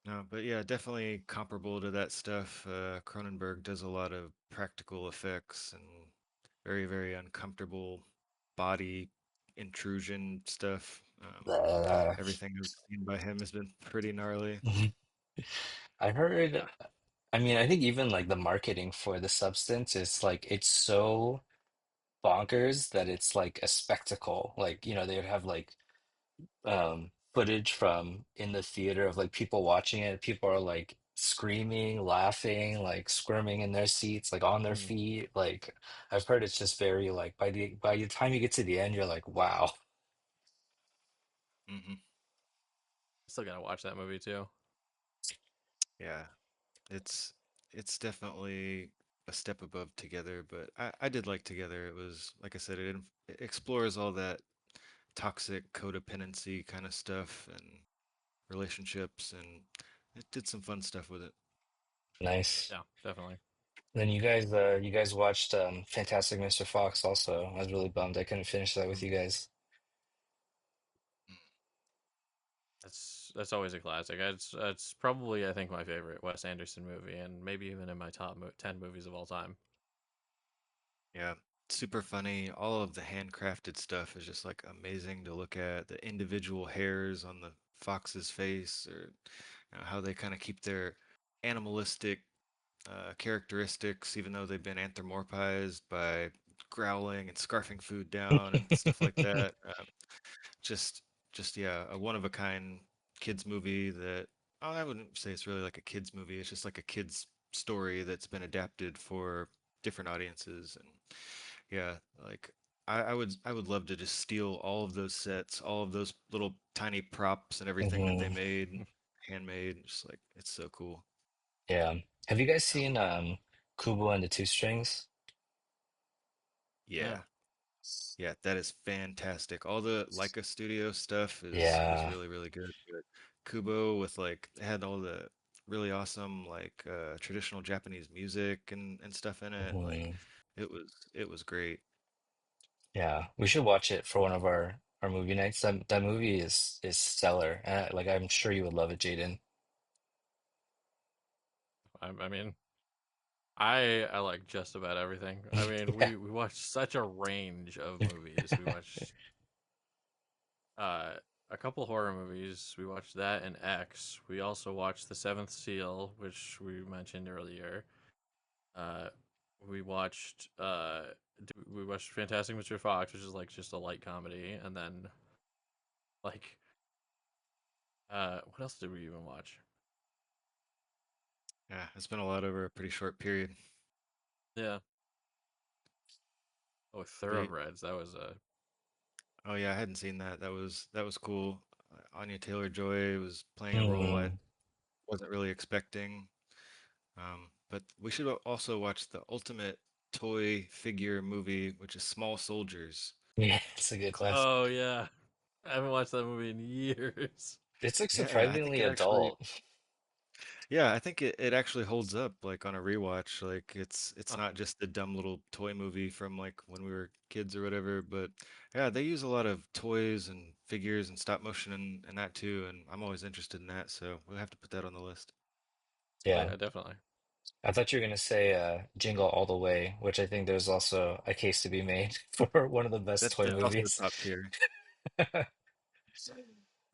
No, but yeah, definitely comparable to that stuff. Cronenberg does a lot of practical effects and very uncomfortable body intrusion stuff. Uh, Everything I've seen by him has been pretty gnarly. I heard, Yeah. I mean, I think even like the marketing for the substance is like it's so bonkers that it's like a spectacle. Like, they would have like footage from in the theater of like people watching it. People are like screaming, laughing, like squirming in their seats, like on their Mm. feet. Like I've heard it's just very like by the time you get to the end, you're like, wow. Hmm. Still gotta watch that movie too. Yeah, it's it's definitely a step above Together, but I did like Together. It was like I said, it explores all that toxic codependency kind of stuff and relationships, and it did some fun stuff with it. Nice. Yeah, definitely. Then you guys watched Fantastic Mr. Fox also. I was really bummed I couldn't finish that with Mm, you guys. That's always a classic. It's probably I think my favorite Wes Anderson movie, and maybe even in my top 10 movies of all time. yeah, super funny. All of the handcrafted stuff is just like amazing to look at. The individual hairs on the fox's face, or how they kind of keep their animalistic characteristics, even though they've been anthropomorphized by growling and scarfing food down and stuff like that. Just, just yeah, a one of a kind kids movie that I wouldn't say it's really like a kids movie. It's just like a kids story that's been adapted for different audiences. And yeah, like I would love to just steal all of those sets, all of those little tiny props and everything that they Hmm. made, handmade. Just like it's so cool. Yeah. Have you guys Yeah. seen Kubo and the Two Strings? Yeah, Yeah. Yeah, that is fantastic. All the Leica Studio stuff is Yeah. really really good. But Kubo with like it had all the really awesome like traditional Japanese music and stuff in it. Like Hmm. it was great. Yeah. We should watch it for one of our movie nights. That movie is stellar. Like I'm sure you would love it, Jaden. I mean, I like just about everything. I mean, Yeah. we watched such a range of movies. We watched uh a couple horror movies. We watched that and X. We also watched The Seventh Seal, which we mentioned earlier. Uh, we watched we watched Fantastic Mr. Fox, which is like just a light comedy, and then like what else did we even watch? Yeah, it's been a lot over a pretty short period. Yeah. Oh, But Thoroughbreds. That was a oh yeah, I hadn't seen that. That was cool. Anya Taylor-Joy was playing a role I Hmm. wasn't really expecting. But we should also watch the ultimate toy figure movie, which is Small Soldiers. Yeah, it's a good class. Oh yeah. I haven't watched that movie in years. It's like Yeah, I think surprisingly it actually, adult. yeah, I think it actually holds up like on a rewatch. Like it's Huh. not just a dumb little toy movie from like when we were kids or whatever, but yeah, they use a lot of toys and figures and stop motion and that too, and I'm always interested in that, so we'll have to put that on the list. Oh Yeah. yeah, definitely. I thought you were gonna say Jingle All the Way, which I think there's also a case to be made for one of the best That's toy Yeah. also movies. top tier.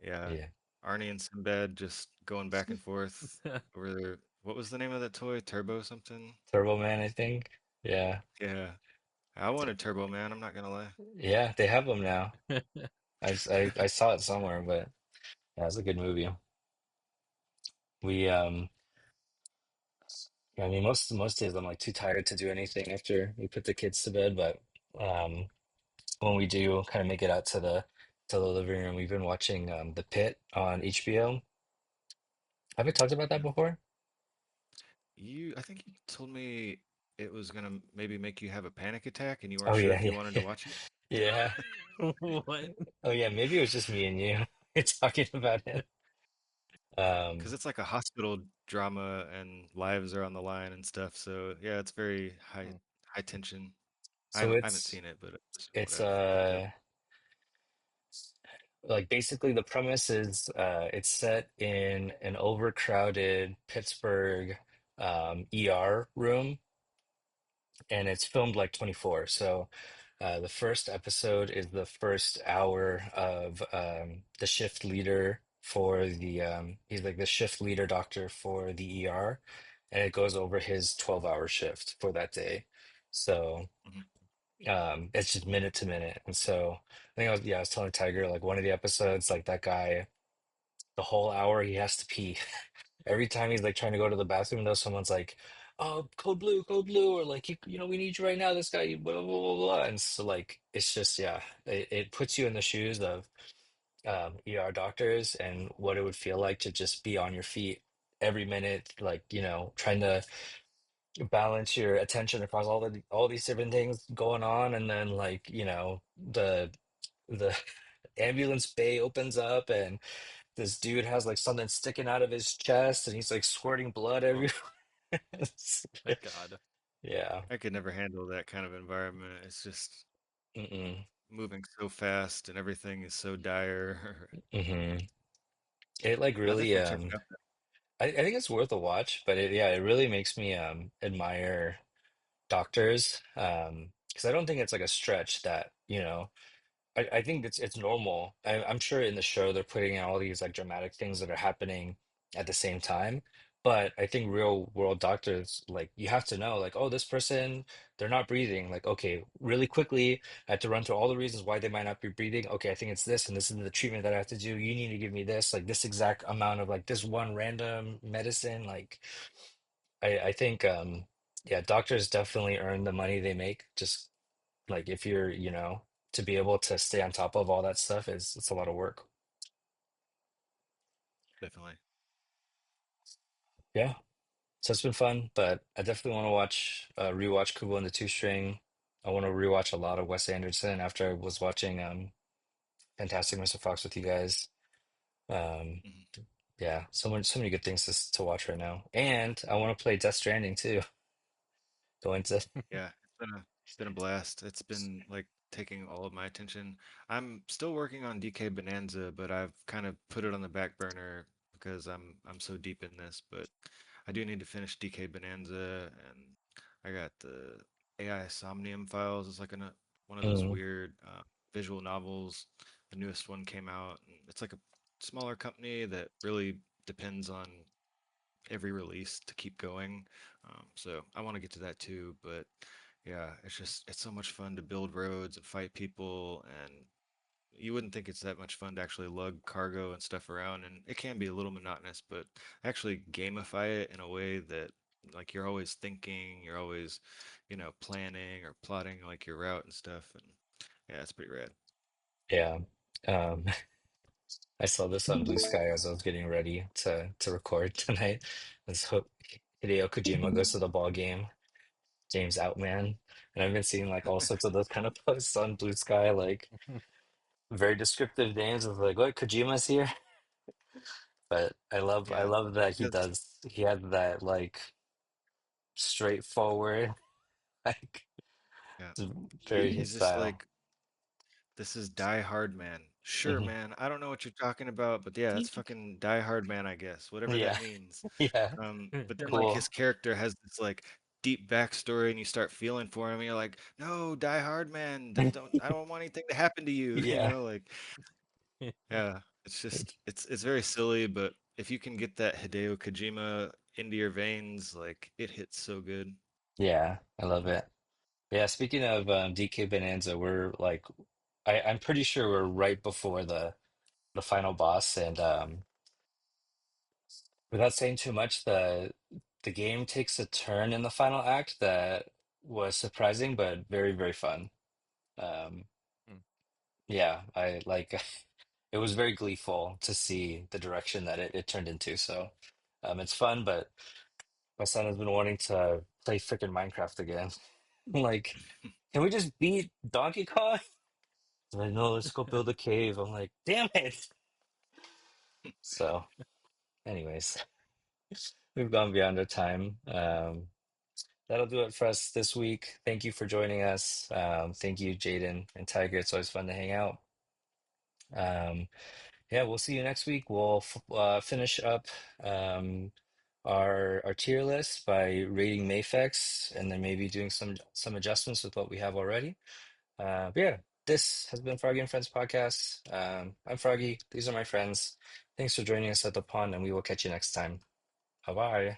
Yeah. Yeah. Arnie and Sinbad just going back and forth over what was the name of that toy? Turbo something? Turbo Man, I think. Yeah. Yeah. I wanted Turbo Man, I'm not gonna lie. Yeah, they have them now. I saw it somewhere, but yeah, it's a good movie. We I mean most days I'm like too tired to do anything after we put the kids to bed, but um when we do kind of make it out to the living room, we've been watching The Pit on HBO. Have we talked about that before? I think you told me it was gonna maybe make you have a panic attack and you weren't Oh sure yeah, if you yeah, wanted to yeah. watch it. Yeah. What? Oh yeah, maybe it was just me and you talking about it. Because Um, it's like a hospital drama and lives are on the line and stuff. So yeah, it's very high Hmm. high tension. I so haven't seen it, but it's what it's I've picked up. like basically the premise is it's set in an overcrowded Pittsburgh ER room, and it's filmed like 24. So the first episode is the first hour of the shift leader for the he's like the shift leader doctor for the ER, and it goes over his 12-hour shift for that day. So Mhm. it's just minute to minute. And so I was telling Tiger like one of the episodes, like that guy, the whole hour he has to pee. Every time he's like trying to go to the bathroom, though, someone's like, "Oh, code blue," or like, you know, we need you right now. This guy, blah blah blah blah. And so like, it's just yeah, it puts you in the shoes of ER doctors and what it would feel like to just be on your feet every minute, like you know, trying to balance your attention across all these different things going on, and then like you know the ambulance bay opens up and this dude has like something sticking out of his chest and he's like squirting blood Oh, everywhere. Thank God. Yeah. I could never handle that kind of environment. It's just Mm-mm. moving so fast and everything is so dire. Hmm. It like I'll really definitely check it out. I think it's worth a watch, but yeah, it really makes me admire doctors. Because I don't think it's like a stretch that, I think it's normal. I'm sure in the show they're putting out all these like dramatic things that are happening at the same time. But I think real world doctors, like you have to know, like, oh, this person, they're not breathing. Like, okay, really quickly, I had to run through all the reasons why they might not be breathing. Okay, I think it's this, and this is the treatment that I have to do. You need to give me this, like this exact amount of like this one random medicine. Like, I think yeah, doctors definitely earn the money they make. Just like if you're, to be able to stay on top of all that stuff is it's a lot of work. Definitely. Yeah. So it's been fun, but I definitely want to rewatch Kubo and the Two String. I want to rewatch a lot of Wes Anderson after I was watching Fantastic Mr. Fox with you guys. Um, Mhm. yeah, so many good things to watch right now. And I want to play Death Stranding too. Going to Yeah, it's been a blast. It's been like taking all of my attention. I'm still working on DK Bonanza, but I've kind of put it on the back burner because I'm so deep in this. But I do need to finish DK Bonanza, and I got the AI Somnium Files. It's like one of those Mm, weird visual novels. The newest one came out, and it's like a smaller company that really depends on every release to keep going. So I want to get to that too. But yeah, it's so much fun to build roads and fight people, and you wouldn't think it's that much fun to actually lug cargo and stuff around, and it can be a little monotonous, but actually gamify it in a way that like you're always thinking, you're always, planning or plotting like your route and stuff, and yeah, it's pretty rad. yeah. Um, I saw this on Blue Sky as I was getting ready to record tonight. Let's hope Hideo Kojima goes to the ball game. James Outman. And I've been seeing like all sorts of those kind of posts on Blue Sky, like very descriptive names of like, what, Kojima's here? But I Yeah, love that that's he had that like straightforward, like yeah. very his He's just style. like, this is Die Hard Man. Sure, Hmm. man. I don't know what you're talking about, but yeah, it's fucking Die Hard Man, I guess. Whatever that Yeah, means. yeah, But then like cool. his character has this like deep backstory and you start feeling for him and you're like, no, Die Hard Man, I don't want anything to happen to you, Yeah, like yeah, it's very silly, but if you can get that Hideo Kojima into your veins, like it hits so good. yeah, I love it. Yeah, speaking of DK Bonanza, we're like, I'm pretty sure we're right before the final boss, and without saying too much, the game takes a turn in the final act that was surprising but very, very fun. Um, yeah, I like it was very gleeful to see the direction that it turned into. So it's fun, but my son has been wanting to play freaking Minecraft again. Like, can we just beat Donkey Kong? He's like, no, let's go build a cave. I'm like, damn it. So, anyways, we've gone beyond our time. That'll do it for us this week. Thank you for joining us. Thank you, Jaden and Tiger. It's always fun to hang out. Um, yeah, we'll see you next week. We'll finish up um, our tier list by rating Mafex and then maybe doing some adjustments with what we have already. But yeah, this has been Froggy and Friends podcast. I'm Froggy. These are my friends. Thanks for joining us at the pond, and we will catch you next time. Bye bye.